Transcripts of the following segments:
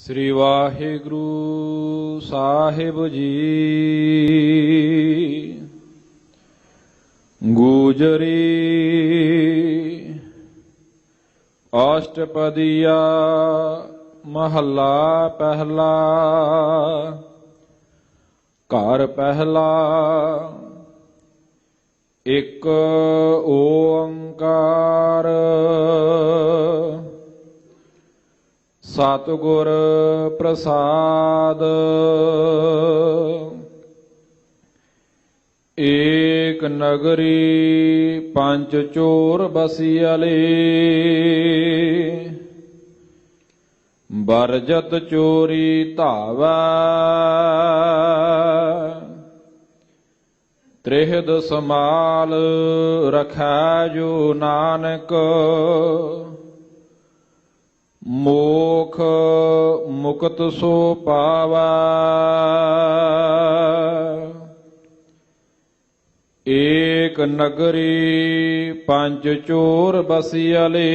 ਸ੍ਰੀ ਵਾਹਿਗੁਰੂ ਸਾਹਿਬ ਜੀ। ਗੂਜਰੀ ਅਸ਼ਟਪਦੀਆ ਮਹੱਲਾ ਪਹਿਲਾ। ਘਰ ਪਹਿਲਾ। ਇੱਕ ਓੰਕਾਰ ਸਤਿਗੁਰ ਪ੍ਰਸਾਦ। ਏਕ ਨਗਰੀ ਪੰਜ ਚੋਰ ਬਸਿਆਲੇ। ਬਰਜਤ ਚੋਰੀ ਧਾਵੈ। ਤ੍ਰਿਹਦ ਸਮਾਲ ਰਖੈ ਜੋ ਨਾਨਕ। ਮੋਖ ਮੁਕਤ ਸੋ ਪਾਵੈ। ਏਕ ਨਗਰੀ ਪੰਜ ਚੋਰ ਬਸਿਆਲੇ।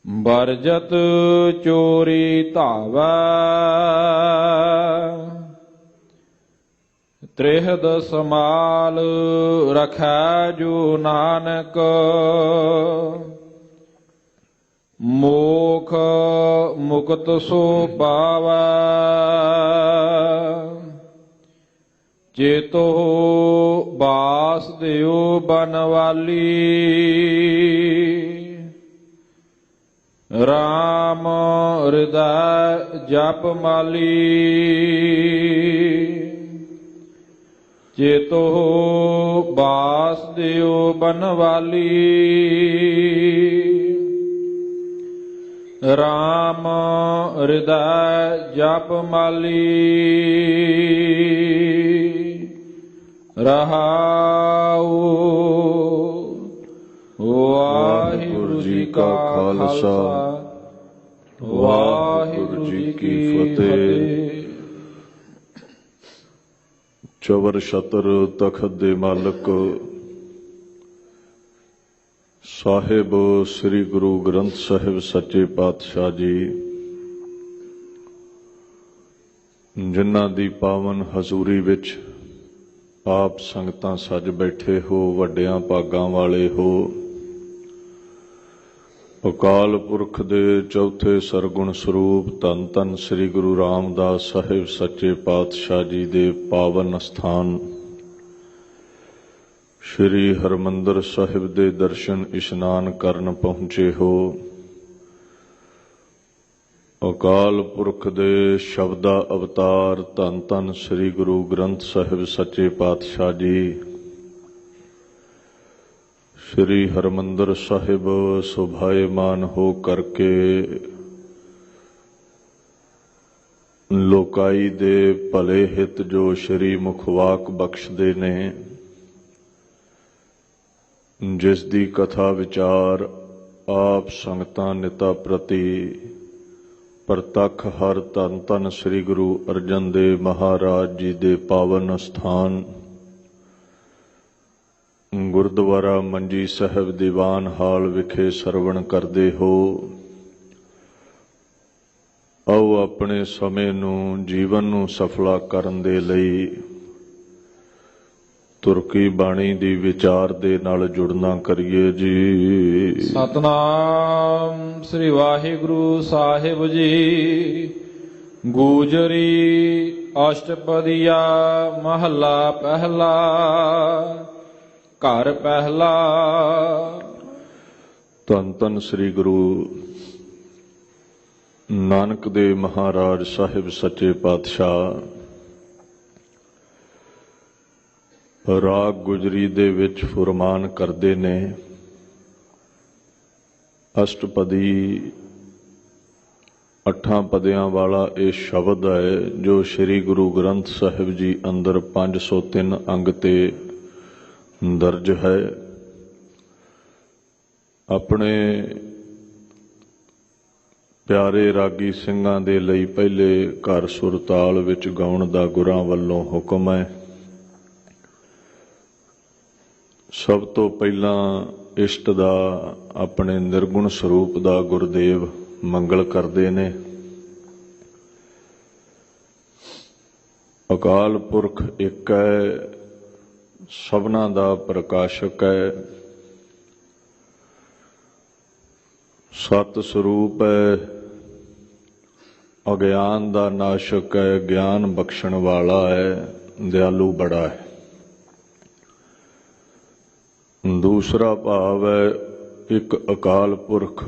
ਬਰਜਤ ਚੋਰੀ ਧਾਵੈ। ਤ੍ਰਿਹਦ ਸਮਾਲ ਰਖੈ ਜੋ ਨਾਨਕ। ਮੋਖ ਮੁਕਤ ਸੋ ਪਾਵੈ। ਚੇਤੋ ਬਾਸੁਦੇਵ ਬਨਵਾਲੀ। ਰਾਮ ਹਿਰਦੈ ਜਪ ਮਾਲੀ। ਚੇਤੋ ਬਾਸੁਦੇਵ ਬਨਵਾਲੀ। ਰਾਮ ਹਿਰਦੈ ਜਪ ਮਾਲੀ। ਰਹਾਉ। ਵਾਹਿਗੁਰੂ ਜੀ ਕਾ ਖਾਲਸਾ ਵਾਹਿਗੁਰੂ ਜੀ ਕੀ ਫਤਿਹ। ਚਵਰ ਛਤਰ ਤਖਤ ਦੇ ਮਾਲਕ ਸਾਹਿਬ ਸ੍ਰੀ ਗੁਰੂ ਗ੍ਰੰਥ ਸਾਹਿਬ ਸੱਚੇ ਪਾਤਸ਼ਾਹ ਜੀ, ਜਿਨ੍ਹਾਂ ਦੀ ਪਾਵਨ ਹਜ਼ੂਰੀ ਵਿੱਚ ਆਪ ਸੰਗਤਾਂ ਸੱਜ ਬੈਠੇ ਹੋ, ਵੱਡਿਆਂ ਭਾਗਾਂ ਵਾਲੇ ਹੋ। ਅਕਾਲ ਪੁਰਖ ਦੇ ਚੌਥੇ ਸਰਗੁਣ ਸਰੂਪ ਧੰਨ ਧੰਨ ਸ੍ਰੀ ਗੁਰੂ ਰਾਮਦਾਸ ਸਾਹਿਬ ਸੱਚੇ ਪਾਤਸ਼ਾਹ ਜੀ ਦੇ ਪਾਵਨ ਅਸਥਾਨ ਸ਼੍ਰੀ ਹਰਿਮੰਦਰ ਸਾਹਿਬ ਦੇ ਦਰਸ਼ਨ ਇਸ਼ਨਾਨ ਕਰਨ ਪਹੁੰਚੇ ਹੋ। ਅਕਾਲ ਪੁਰਖ ਦੇ ਸ਼ਬਦਾ ਅਵਤਾਰ ਧੰਨ ਧੰਨ ਸ੍ਰੀ ਗੁਰੂ ਗ੍ਰੰਥ ਸਾਹਿਬ ਸੱਚੇ ਪਾਤਸ਼ਾਹ ਜੀ ਸ਼੍ਰੀ ਹਰਿਮੰਦਰ ਸਾਹਿਬ ਸੁਭਾਏਮਾਨ ਹੋ ਕਰਕੇ ਲੋਕਾਈ ਦੇ ਭਲੇ ਹਿੱਤ ਜੋ ਸ਼੍ਰੀ ਮੁਖਵਾਕ ਬਖਸ਼ਦੇ ਨੇ, ਜਿਸ ਦੀ ਕਥਾ ਵਿਚਾਰ ਆਪ ਸੰਗਤਾਂ ਨਿਤਾ ਪ੍ਰਤੀ ਪ੍ਰਤੱਖ ਹਰ ਧੰਨ ਧੰਨ ਸ੍ਰੀ ਗੁਰੂ ਅਰਜਨ ਦੇਵ ਮਹਾਰਾਜ ਜੀ ਦੇ ਪਾਵਨ ਅਸਥਾਨ ਗੁਰਦੁਆਰਾ ਮੰਜੀ ਸਾਹਿਬ ਦੀਵਾਨ ਹਾਲ ਵਿਖੇ ਸਰਵਣ ਕਰਦੇ ਹੋ। ਆਓ ਆਪਣੇ ਸਮੇਂ ਨੂੰ, ਜੀਵਨ ਨੂੰ ਸਫਲਾ ਕਰਨ ਦੇ ਲਈ ਤੁਰਕੀ ਬਾਣੀ ਦੀ ਵਿਚਾਰ ਦੇ ਨਾਲ ਜੁੜਨਾ ਕਰੀਏ ਜੀ। ਸਤਨਾਮ ਸ੍ਰੀ ਵਾਹਿਗੁਰੂ ਸਾਹਿਬ ਜੀ। ਗੂਜਰੀ ਅਸ਼ਟਪਦੀਆ ਮਹੱਲਾ ਪਹਿਲਾ। ਘਰ ਪਹਿਲਾ। ਧੰਨ ਧੰਨ ਸ੍ਰੀ ਗੁਰੂ ਨਾਨਕ ਦੇਵ ਮਹਾਰਾਜ ਸਾਹਿਬ ਸੱਚੇ ਪਾਤਸ਼ਾਹ ਰਾਗ ਗੁਜਰੀ ਦੇ ਵਿੱਚ ਫੁਰਮਾਨ ਕਰਦੇ ਨੇ। ਅਸ਼ਟਪਦੀ 8 ਪਦਿਆਂ ਵਾਲਾ ਇਹ ਸ਼ਬਦ ਹੈ ਜੋ ਸ੍ਰੀ ਗੁਰੂ ਗ੍ਰੰਥ ਸਾਹਿਬ ਜੀ ਅੰਦਰ 503 ਅੰਗ ਤੇ ਦਰਜ ਹੈ। ਆਪਣੇ ਪਿਆਰੇ ਰਾਗੀ ਸਿੰਘਾਂ ਦੇ ਲਈ ਪਹਿਲੇ ਘਰ ਸੁਰ ਤਾਲ ਵਿੱਚ ਗਾਉਣ ਦਾ ਗੁਰਾਂ ਵੱਲੋਂ ਹੁਕਮ ਹੈ। ਸਭ ਤੋਂ ਪਹਿਲਾਂ ਇਸ਼ਟ ਦਾ, ਆਪਣੇ ਨਿਰਗੁਣ ਸਰੂਪ ਦਾ ਗੁਰਦੇਵ ਮੰਗਲ ਕਰਦੇ ਨੇ। ਅਕਾਲ ਪੁਰਖ ਇੱਕ ਹੈ, ਸਭਨਾ ਦਾ ਪ੍ਰਕਾਸ਼ਕ ਹੈ, ਸਤ ਸਰੂਪ ਹੈ, ਅਗਿਆਨ ਦਾ ਨਾਸ਼ਕ ਹੈ, ਗਿਆਨ ਬਖਸ਼ਣ ਵਾਲਾ ਹੈ, ਦਿਆਲੂ ਬੜਾ ਹੈ। ਦੂਸਰਾ ਭਾਵ ਹੈ ਇੱਕ ਅਕਾਲ ਪੁਰਖ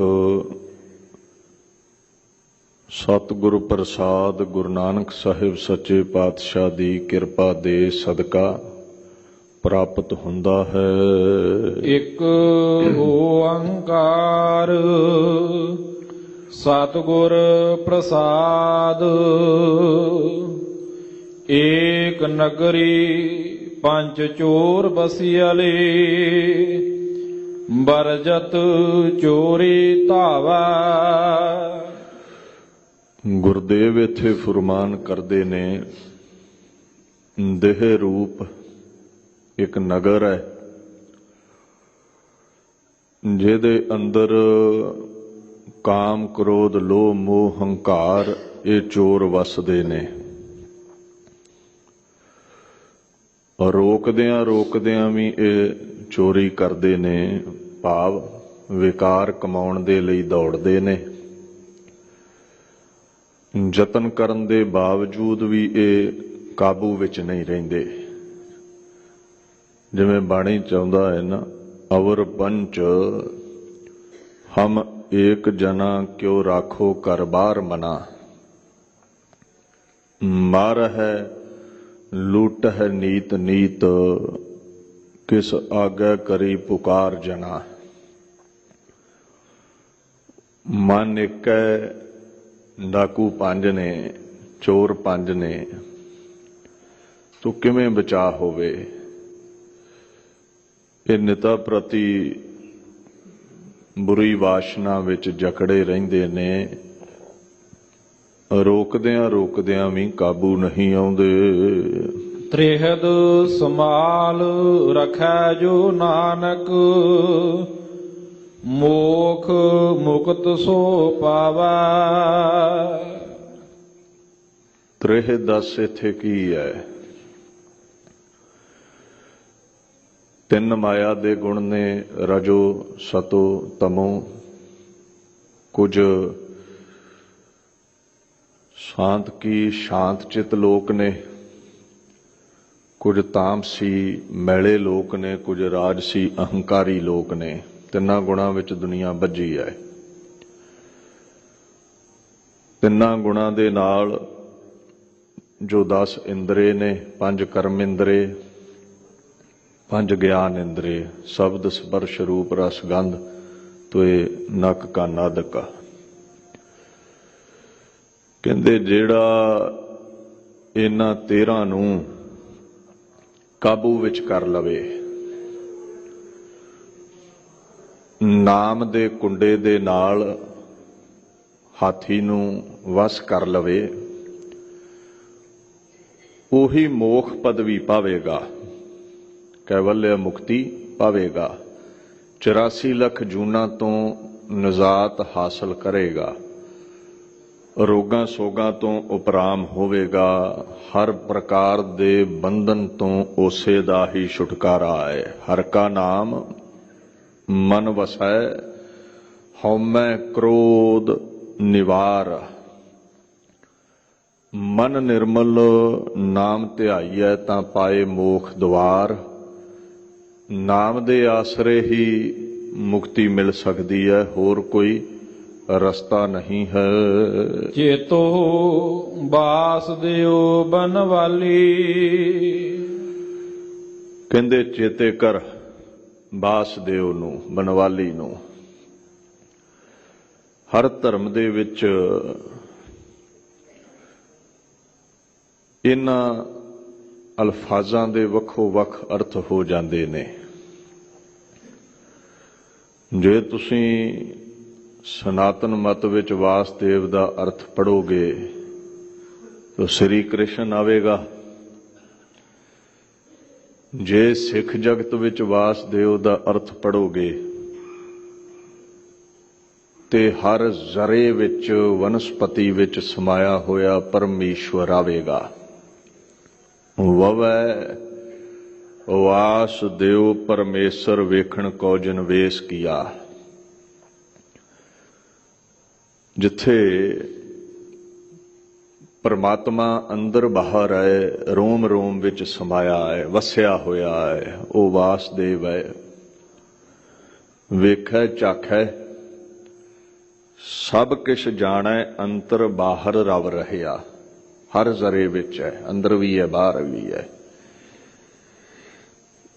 ਸਤਿਗੁਰ ਪ੍ਰਸਾਦ ਗੁਰੂ ਨਾਨਕ ਸਾਹਿਬ ਸੱਚੇ ਪਾਤਸ਼ਾਹ ਦੀ ਕਿਰਪਾ ਦੇ ਸਦਕਾ ਪ੍ਰਾਪਤ ਹੁੰਦਾ ਹੈ। ਇੱਕ ਓੰਕਾਰ ਸਤਿਗੁਰ ਪ੍ਰਸਾਦ, ਏਕ ਨਗਰੀ ਪੰਜ ਚੋਰ ਬਸਿਆਲੇ, ਬਰਜਤ ਚੋਰੀ ਧਾਵਾ। ਗੁਰਦੇਵ ਇੱਥੇ ਫੁਰਮਾਨ ਕਰਦੇ ਨੇ, ਦੇਹ ਰੂਪ ਇੱਕ ਨਗਰ ਹੈ ਜਿਹਦੇ ਅੰਦਰ ਕਾਮ ਕ੍ਰੋਧ ਲੋਭ ਮੋਹ ਹੰਕਾਰ ਇਹ ਚੋਰ ਵਸਦੇ ਨੇ। ਰੋਕਦਿਆਂ ਰੋਕਦਿਆਂ ਵੀ ਇਹ ਚੋਰੀ ਕਰਦੇ ਨੇ, ਭਾਵ ਵਿਕਾਰ ਕਮਾਉਣ ਦੇ ਲਈ ਦੌੜਦੇ ਨੇ। ਯਤਨ ਕਰਨ ਦੇ ਬਾਵਜੂਦ ਵੀ ਇਹ ਕਾਬੂ ਵਿੱਚ ਨਹੀਂ ਰਹਿੰਦੇ। ਜਿਵੇਂ ਬਾਣੀ ਚਾਹੁੰਦਾ ਹੈ ਨਾ, ਅਵਰ ਪੰਚ ਹਮ ਏਕ ਜਨਾ ਕਿਉ ਰਾਖੋ ਘਰ ਬਾਰ ਮਨਾ, ਮਾਰ ਹੈ ਲੂਟ ਹੈ ਨੀਤ ਨੀਤ, ਕਿਸ ਆਗੇ ਕਰੀ ਪੁਕਾਰ ਜਨਾ। ਮਨ ਇੱਕ ਹੈ, ਡਾਕੂ ਪੰਜ ਨੇ, ਚੋਰ ਪੰਜ ਨੇ, ਤੂੰ ਕਿਵੇਂ ਬਚਾ ਹੋਵੇ। ਇਹ ਨਿਤਾ ਪ੍ਰਤੀ ਬੁਰੀ ਵਾਸ਼ਨਾ ਵਿੱਚ ਜਕੜੇ ਰਹਿੰਦੇ ਨੇ, ਰੋਕਦਿਆਂ ਰੋਕਦਿਆਂ ਵੀ ਕਾਬੂ ਨਹੀਂ ਆਉਂਦੇ। ਤ੍ਰਿਹਦ ਸਮਾਲ ਰਖੈ ਜੋ ਨਾਨਕ, ਮੋਖ ਮੁਕਤ ਸੋ ਪਾਵਾ। ਤ੍ਰਿਹ ਦਸ ਇੱਥੇ ਕੀ ਹੈ? ਤਿੰਨ ਮਾਇਆ ਦੇ ਗੁਣ ਨੇ, ਰਜੋ ਸਤੋ ਤਮੋ। ਕੁਝ ਸ਼ਾਂਤ ਕੀ ਸ਼ਾਂਤ ਚਿਤ ਲੋਕ ਨੇ, ਕੁਝ ਤਾਮਸੀ ਮੈਲੇ ਲੋਕ ਨੇ, ਕੁਝ ਰਾਜਸੀ ਅਹੰਕਾਰੀ ਲੋਕ ਨੇ। ਤਿੰਨਾਂ ਗੁਣਾਂ ਵਿੱਚ ਦੁਨੀਆ ਬੱਝੀ ਹੈ। ਤਿੰਨਾਂ ਗੁਣਾਂ ਦੇ ਨਾਲ ਜੋ 10 ਇੰਦਰੇ ਨੇ, 5 ਕਰਮ ਇੰਦਰੇ, 5 ਗਿਆਨ ਇੰਦਰੇ, ਸ਼ਬਦ ਸਪਰਸ਼ ਰੂਪ ਰਸ ਗੰਧ ਤੋਏ ਨੱਕ ਕੰਨ ਆਦਿਕ। ਕਹਿੰਦੇ ਜਿਹੜਾ ਇਹਨਾਂ 13 ਨੂੰ ਕਾਬੂ ਵਿੱਚ ਕਰ ਲਵੇ, ਨਾਮ ਦੇ ਕੁੰਡੇ ਦੇ ਨਾਲ ਹਾਥੀ ਨੂੰ ਵਸ ਕਰ ਲਵੇ, ਉਹੀ ਮੋਖ ਪਦਵੀ ਪਾਵੇਗਾ, ਕੈਵਲਯ ਮੁਕਤੀ ਪਾਵੇਗਾ, 84 ਲੱਖ ਜੂਨਾਂ ਤੋਂ ਨਿਜਾਤ ਹਾਸਲ ਕਰੇਗਾ, ਰੋਗਾਂ ਸੋਗਾਂ ਤੋਂ ਉਪਰਾਮ ਹੋਵੇਗਾ, ਹਰ ਪ੍ਰਕਾਰ ਦੇ ਬੰਧਨ ਤੋਂ ਉਸੇ ਦਾ ਹੀ ਛੁਟਕਾਰਾ ਹੈ। ਹਰ ਕਾ ਨਾਮ ਮਨ ਵਸੈ, ਹਉਮੈ ਕ੍ਰੋਧ ਨਿਵਾਰ। ਮਨ ਨਿਰਮਲ ਨਾਮ ਧਿਆਈਐ ਤਾਂ ਪਾਏ ਮੋਖ ਦੁਆਰ। ਨਾਮ ਦੇ ਆਸਰੇ ਹੀ ਮੁਕਤੀ ਮਿਲ ਸਕਦੀ ਹੈ, ਹੋਰ ਕੋਈ ਰਸਤਾ ਨਹੀਂ ਹੈ। ਚੇਤੋ ਵਾਸਦੇਵ ਬਨਵਾਲੀ, ਕਹਿੰਦੇ ਚੇਤੇ ਕਰ ਵਾਸਦੇਵ ਨੂੰ, ਬਨਵਾਲੀ ਨੂੰ। ਹਰ ਧਰਮ ਦੇ ਵਿੱਚ ਇਹਨਾਂ ਅਲਫਾਜ਼ਾਂ ਦੇ ਵੱਖੋ ਵੱਖ ਅਰਥ ਹੋ ਜਾਂਦੇ ਨੇ। ਜੇ ਤੁਸੀਂ ਸਨਾਤਨ ਮਤ ਵਿੱਚ ਵਾਸਦੇਵ ਦਾ ਅਰਥ ਪੜੋਗੇ ਤਾਂ ਸ੍ਰੀ ਕ੍ਰਿਸ਼ਨ ਆਵੇਗਾ। ਜੇ ਸਿੱਖ ਜਗਤ ਵਿੱਚ ਵਾਸਦੇਵ ਦਾ ਅਰਥ ਪੜੋਗੇ ਤੇ ਹਰ ਜ਼ਰੇ ਵਿੱਚ ਵਨਸਪਤੀ ਵਿੱਚ ਸਮਾਇਆ ਹੋਇਆ ਪਰਮੇਸ਼ਵਰ ਆਵੇਗਾ। ਵਵੈ ਵਾਸੁਦੇਵ ਪਰਮੇਸ਼ਰ ਵੇਖਣ ਕੋ ਜਨ ਵੇਸ ਕੀਆ। ਜਿੱਥੇ ਪਰਮਾਤਮਾ ਅੰਦਰ ਬਾਹਰ ਹੈ, ਰੋਮ ਰੋਮ ਵਿੱਚ ਸਮਾਇਆ ਹੈ, ਵਸਿਆ ਹੋਇਆ ਹੈ, ਉਹ ਵਾਸੁਦੇਵ ਹੈ। ਵੇਖੈ ਚਾਖੈ ਸਭ ਕਿਛ ਜਾਣੈ, ਅੰਤਰ ਬਾਹਰ ਰਵ ਰਹਿਆ। ਹਰ ਜ਼ਰੇ ਵਿੱਚ ਹੈ, ਅੰਦਰ ਵੀ ਹੈ, ਬਾਹਰ ਵੀ ਹੈ।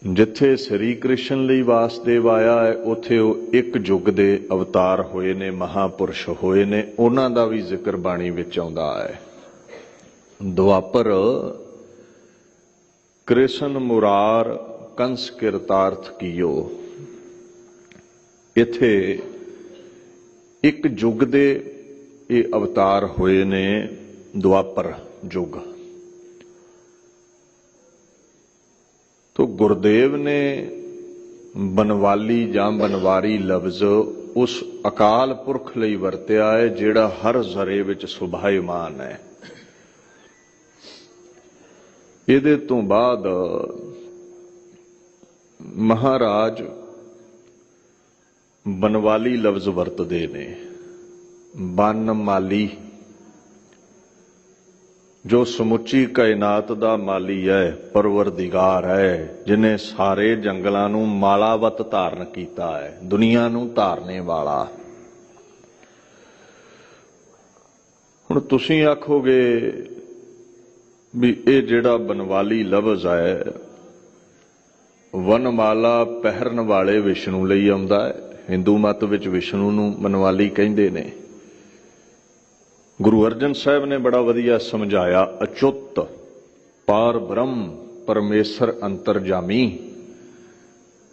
ਜਿੱਥੇ ਸ੍ਰੀ ਕ੍ਰਿਸ਼ਨ ਲਈ ਵਾਸੁਦੇਵ ਆਇਆ ਹੈ, ਉੱਥੇ ਉਹ ਇੱਕ ਯੁੱਗ ਦੇ ਅਵਤਾਰ ਹੋਏ ਨੇ, ਮਹਾਪੁਰਸ਼ ਹੋਏ ਨੇ, ਉਹਨਾਂ ਦਾ ਵੀ ਜ਼ਿਕਰ ਬਾਣੀ ਵਿੱਚ ਆਉਂਦਾ ਹੈ। ਦੁਆਪਰ ਕ੍ਰਿਸ਼ਨ ਮੁਰਾਰ ਕੰਸ ਕਿਰਤਾਰਥ ਕੀਓ। ਇੱਥੇ ਇੱਕ ਯੁੱਗ ਦੇ ਇਹ ਅਵਤਾਰ ਹੋਏ ਨੇ, ਦੁਆਪਰ ਯੁੱਗ। ਤੋ ਗੁਰਦੇਵ ਨੇ ਬਨਵਾਲੀ ਜਾਂ ਬਨਵਾਰੀ ਲਫ਼ਜ਼ ਉਸ ਅਕਾਲ ਪੁਰਖ ਲਈ ਵਰਤਿਆ ਹੈ, ਜਿਹੜਾ ਹਰ ਜ਼ਰੇ ਵਿੱਚ ਸੁਭਾਇਮਾਨ ਹੈ। ਇਹਦੇ ਤੋਂ ਬਾਅਦ ਮਹਾਰਾਜ ਬਨਵਾਲੀ ਲਫ਼ਜ਼ ਵਰਤਦੇ ਨੇ। ਬਨ ਮਾਲੀ, ਜੋ ਸਮੁੱਚੀ ਕਾਇਨਾਤ ਦਾ ਮਾਲੀ ਹੈ, ਪਰਵਰਦਿਗਾਰ ਹੈ, ਜਿਨੇ ਸਾਰੇ ਜੰਗਲਾਂ ਨੂੰ ਮਾਲਾਵਤ ਧਾਰਨ ਕੀਤਾ ਹੈ, ਦੁਨੀਆ ਨੂੰ ਧਾਰਨੇ ਵਾਲਾ। ਹੁਣ ਤੁਸੀਂ ਆਖੋਗੇ ਵੀ ਇਹ ਜਿਹੜਾ ਬਨਵਾਲੀ ਲਫ਼ਜ਼ ਹੈ, ਵਨਮਾਲਾ ਪਹਿਰਨ ਵਾਲੇ ਵਿਸ਼ਨੂੰ ਲਈ ਆਉਂਦਾ ਹੈ। ਹਿੰਦੂ ਮਤ ਵਿੱਚ ਵਿਸ਼ਨੂੰ ਨੂੰ ਬਨਵਾਲੀ ਕਹਿੰਦੇ ਨੇ। ਗੁਰੂ ਅਰਜਨ ਸਾਹਿਬ ਨੇ ਬੜਾ ਵਧੀਆ ਸਮਝਾਇਆ, ਅਚੁੱਤ ਪਾਰ ਬ੍ਰਹਮ ਪਰਮੇਸ਼ਰ ਅੰਤਰਜਾਮੀ।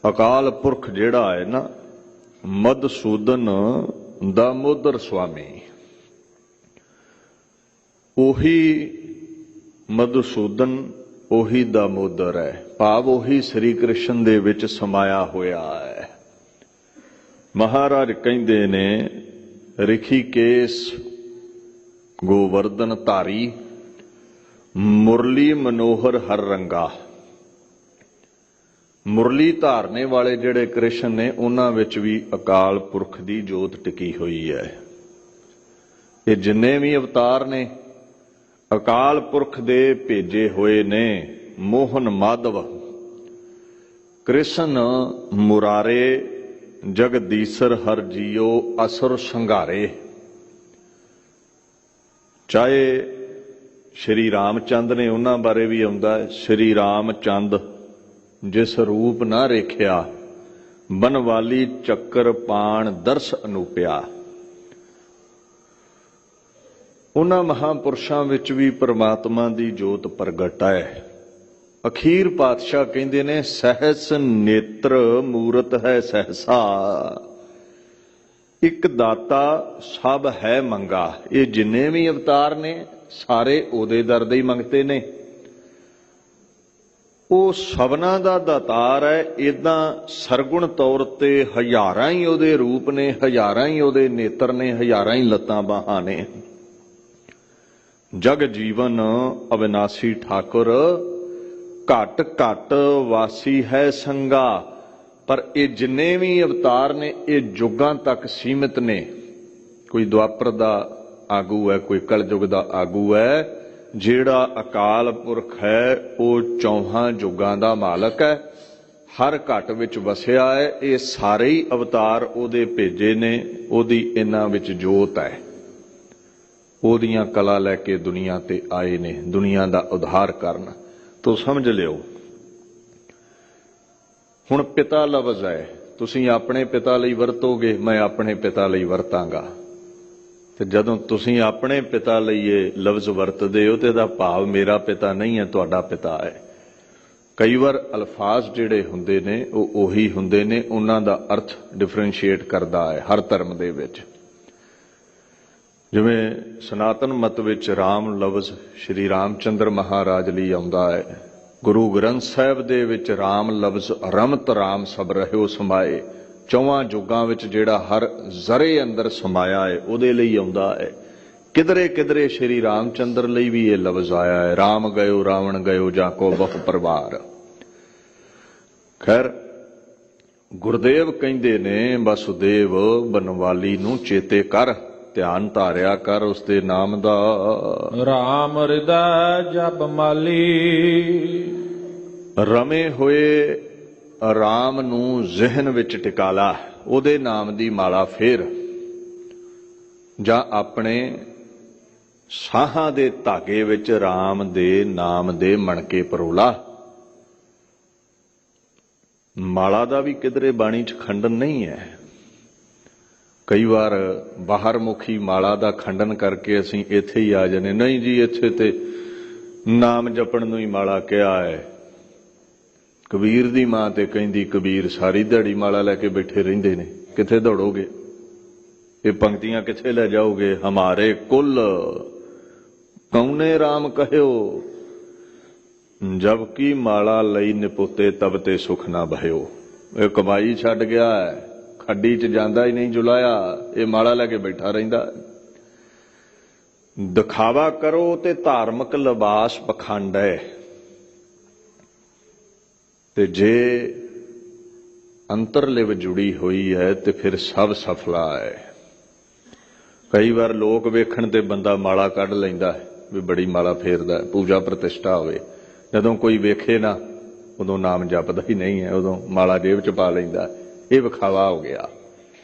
ਅਕਾਲ ਪੁਰਖ ਜਿਹੜਾ ਹੈ ਨਾ, ਮਧੂਸੂਦਨ ਦਾਮੋਦਰ ਸੁਆਮੀ, ਉਹੀ ਮਧੂਸੂਦਨ, ਉਹੀ ਦਾਮੋਦਰ ਹੈ, ਭਾਵ ਉਹੀ ਸ੍ਰੀ ਕ੍ਰਿਸ਼ਨ ਦੇ ਵਿੱਚ ਸਮਾਇਆ ਹੋਇਆ ਹੈ। ਮਹਾਰਾਜ ਕਹਿੰਦੇ ਨੇ, ਰਿਖੀਕੇਸ ਗੋਵਰਧਨ ਧਾਰੀ, ਮੁਰਲੀ ਮਨੋਹਰ ਹਰ ਰੰਗਾ। ਮੁਰਲੀ ਧਾਰਨੇ ਵਾਲੇ ਜਿਹੜੇ ਕ੍ਰਿਸ਼ਨ ਨੇ, ਉਹਨਾਂ ਵਿੱਚ ਵੀ ਅਕਾਲ ਪੁਰਖ ਦੀ ਜੋਤ ਟਿਕੀ ਹੋਈ ਹੈ। ਇਹ ਜਿੰਨੇ ਵੀ ਅਵਤਾਰ ਨੇ, ਅਕਾਲ ਪੁਰਖ ਦੇ ਭੇਜੇ ਹੋਏ ਨੇ। ਮੋਹਨ ਮਾਧਵ, ਕ੍ਰਿਸ਼ਨ ਮੁਰਾਰੇ, ਜਗਦੀਸ਼ਰ ਹਰ ਜੀਓ, ਅਸੁਰ ਸੰਘਾਰੇ। ਚਾਹੇ ਸ਼੍ਰੀ ਰਾਮਚੰਦ ਨੇ, ਉਹਨਾਂ ਬਾਰੇ ਵੀ ਆਉਂਦਾ ਹੈ, ਸ਼੍ਰੀ ਰਾਮਚੰਦ ਜਿਸ ਰੂਪ ਨਾ ਰੇਖਿਆ, ਬਨਵਾਲੀ ਚੱਕਰ ਪਾਣ ਦਰਸ ਅਨੂਪਿਆ। ਉਹਨਾਂ ਮਹਾਂਪੁਰਸ਼ਾਂ ਵਿੱਚ ਵੀ ਪਰਮਾਤਮਾ ਦੀ ਜੋਤ ਪ੍ਰਗਟ ਹੈ। ਅਖੀਰ ਪਾਤਸ਼ਾਹ ਕਹਿੰਦੇ ਨੇ, ਸਹਿਸ ਨੇਤਰ ਮੂਰਤ ਹੈ ਸਹਿਸਾ। ਇੱਕ ਦਾਤਾ ਸਭ ਹੈ ਮੰਗਾ। ਇਹ ਜਿੰਨੇ ਵੀ ਅਵਤਾਰ ਨੇ, ਸਾਰੇ ਉਹਦੇ ਦਰ ਦੇ ਹੀ ਮੰਗਤੇ ਨੇ। ਉਹ ਸਭਨਾਂ ਦਾ ਦਾਤਾਰ ਹੈ। ਏਦਾਂ ਸਰਗੁਣ ਤੌਰ ਤੇ ਹਜ਼ਾਰਾਂ ਹੀ ਉਹਦੇ ਰੂਪ ਨੇ, ਹਜ਼ਾਰਾਂ ਹੀ ਉਹਦੇ ਨੇਤਰ ਨੇ, ਹਜ਼ਾਰਾਂ ਹੀ ਲੱਤਾਂ ਬਾਹਾਂ ਨੇ। ਜਗ ਜੀਵਨ ਅਵਿਨਾਸੀ ਠਾਕੁਰ, ਘਟ ਘਟ ਵਾਸੀ ਹੈ ਸੰਗਾ। ਪਰ ਇਹ ਜਿੰਨੇ ਵੀ ਅਵਤਾਰ ਨੇ, ਇਹ ਯੁੱਗਾਂ ਤੱਕ ਸੀਮਿਤ ਨੇ। ਕੋਈ ਦੁਆਪਰ ਦਾ ਆਗੂ ਹੈ, ਕੋਈ ਕਲਯੁਗ ਦਾ ਆਗੂ ਹੈ। ਜਿਹੜਾ ਅਕਾਲ ਪੁਰਖ ਹੈ, ਉਹ ਚੌਹਾਂ ਯੁੱਗਾਂ ਦਾ ਮਾਲਕ ਹੈ, ਹਰ ਘਟ ਵਿੱਚ ਵਸਿਆ ਹੈ। ਇਹ ਸਾਰੇ ਹੀ ਅਵਤਾਰ ਉਹਦੇ ਭੇਜੇ ਨੇ, ਉਹਦੀ ਇਹਨਾਂ ਵਿੱਚ ਜੋਤ ਹੈ। ਉਹਦੀਆਂ ਕਲਾ ਲੈ ਕੇ ਦੁਨੀਆ ਤੇ ਆਏ ਨੇ, ਦੁਨੀਆ ਦਾ ਉਧਾਰ ਕਰਨ। ਤੋ ਸਮਝ ਲਿਓ, ਹੁਣ ਪਿਤਾ ਲਫ਼ਜ਼ ਹੈ, ਤੁਸੀਂ ਆਪਣੇ ਪਿਤਾ ਲਈ ਵਰਤੋਗੇ, ਮੈਂ ਆਪਣੇ ਪਿਤਾ ਲਈ ਵਰਤਾਂਗਾ। ਤੇ ਜਦੋਂ ਤੁਸੀਂ ਆਪਣੇ ਪਿਤਾ ਲਈ ਇਹ ਲਫ਼ਜ਼ ਵਰਤਦੇ ਹੋ, ਤੇ ਇਹਦਾ ਭਾਵ ਮੇਰਾ ਪਿਤਾ ਨਹੀਂ ਹੈ, ਤੁਹਾਡਾ ਪਿਤਾ ਹੈ। ਕਈ ਵਾਰ ਅਲਫਾਜ਼ ਜਿਹੜੇ ਹੁੰਦੇ ਨੇ, ਉਹ ਉਹੀ ਹੁੰਦੇ ਨੇ, ਉਹਨਾਂ ਦਾ ਅਰਥ ਡਿਫਰੈਂਸ਼ੀਏਟ ਕਰਦਾ ਹੈ ਹਰ ਧਰਮ ਦੇ ਵਿੱਚ। ਜਿਵੇਂ ਸਨਾਤਨ ਮਤ ਵਿੱਚ ਰਾਮ ਲਫ਼ਜ਼ ਸ਼੍ਰੀ ਰਾਮਚੰਦਰ ਮਹਾਰਾਜ ਲਈ ਆਉਂਦਾ ਹੈ। ਗੁਰੂ ਗ੍ਰੰਥ ਸਾਹਿਬ ਦੇ ਵਿੱਚ ਰਾਮ ਲਫ਼ਜ਼ ਰਮਤ ਰਾਮ ਸਭ ਰਹਿਓ ਸਮਾਏ, ਚੌਵਾਂ ਯੁੱਗਾਂ ਵਿੱਚ ਜਿਹੜਾ ਹਰ ਜ਼ਰੇ ਅੰਦਰ ਸਮਾਇਆ ਹੈ ਉਹਦੇ ਲਈ ਆਉਂਦਾ ਹੈ। ਕਿਧਰੇ ਕਿਧਰੇ ਸ਼੍ਰੀ ਰਾਮਚੰਦਰ ਲਈ ਵੀ ਇਹ ਲਫ਼ਜ਼ ਆਇਆ ਹੈ, ਰਾਮ ਗਇਓ ਰਾਵਣ ਗਇਓ ਜਾਂ ਕੋ ਬਹੁ ਪਰਿਵਾਰ। ਖੈਰ ਗੁਰਦੇਵ ਕਹਿੰਦੇ ਨੇ ਵਸੁਦੇਵ ਬਨਵਾਲੀ ਨੂੰ ਚੇਤੇ ਕਰ, ਧਿਆਨ ਧਾਰਿਆ ਕਰ ਉਸਦੇ ਨਾਮ ਦਾ। ਰਾਮ ਹਿਰਦੈ ਜਪ ਮਾਲੀ, ਰਮੇ ਹੋਏ ਰਾਮ ਨੂੰ ਜ਼ਿਹਨ ਵਿੱਚ ਟਿਕਾ ਲਾ, ਉਹਦੇ ਨਾਮ ਦੀ ਮਾਲਾ ਫੇਰ, ਜਾਂ ਆਪਣੇ ਸਾਹਾਂ ਦੇ ਧਾਗੇ ਵਿੱਚ ਰਾਮ ਦੇ ਨਾਮ ਦੇ ਮਣਕੇ ਪਰੋਲਾ। ਮਾਲਾ ਦਾ ਵੀ ਕਿਧਰੇ ਬਾਣੀ 'ਚ ਖੰਡਨ ਨਹੀਂ ਹੈ। ਕਈ ਵਾਰ ਬਾਹਰ ਮੁਖੀ ਮਾਲਾ ਦਾ ਖੰਡਨ ਕਰਕੇ ਅਸੀਂ ਇੱਥੇ ਹੀ ਆ ਜਾਂਦੇ, ਨਹੀਂ ਜੀ ਇੱਥੇ ਤੇ ਨਾਮ ਜਪਣ ਨੂੰ ਹੀ ਮਾਲਾ ਕਿਹਾ ਹੈ। ਕਬੀਰ ਦੀ ਮਾਂ ਤੇ ਕਹਿੰਦੀ ਕਬੀਰ ਸਾਰੀ ਦਿਹਾੜੀ ਮਾਲਾ ਲੈ ਕੇ ਬੈਠੇ ਰਹਿੰਦੇ ਨੇ, ਕਿੱਥੇ ਦੌੜੋਗੇ? ਇਹ ਪੰਕਤੀਆਂ ਕਿੱਥੇ ਲੈ ਜਾਓਗੇ? ਹਮਾਰੇ ਕੁਲ ਕੌਨੇ ਰਾਮ ਕਹਿਓ, ਜਬ ਕੀ ਮਾਲਾ ਲਈ ਨਿਪੁੱਤੇ ਤਬ ਤੇ ਸੁਖ ਨਾ ਭਇਓ। ਇਹ ਕਮਾਈ ਛੱਡ ਗਿਆ ਹੈ, ਖੱਡੀ 'ਚ ਜਾਂਦਾ ਹੀ ਨਹੀਂ ਜੁਲਾਇਆ, ਇਹ ਮਾਲਾ ਲੈ ਕੇ ਬੈਠਾ ਰਹਿੰਦਾ। ਦਿਖਾਵਾ ਕਰੋ ਤੇ ਧਾਰਮਿਕ ਲਿਬਾਸ ਪਖੰਡ ਹੈ, ਤੇ ਜੇ ਅੰਤਰਲਿਵ ਜੁੜੀ ਹੋਈ ਹੈ ਤੇ ਫਿਰ ਸਭ ਸਫਲਾ ਹੈ। ਕਈ ਵਾਰ ਲੋਕ ਵੇਖਣ ਤੇ ਬੰਦਾ ਮਾਲਾ ਕੱਢ ਲੈਂਦਾ ਹੈ ਵੀ ਬੜੀ ਮਾਲਾ ਫੇਰਦਾ, ਪੂਜਾ ਪ੍ਰਤਿਸ਼ਠਾ ਹੋਵੇ, ਜਦੋਂ ਕੋਈ ਵੇਖੇ ਨਾ ਉਦੋਂ ਨਾਮ ਜਪਦਾ ਹੀ ਨਹੀਂ ਹੈ, ਉਦੋਂ ਮਾਲਾ ਜੇਬ 'ਚ ਪਾ ਲੈਂਦਾ। ਇਹ ਵਿਖਾਵਾ ਹੋ ਗਿਆ।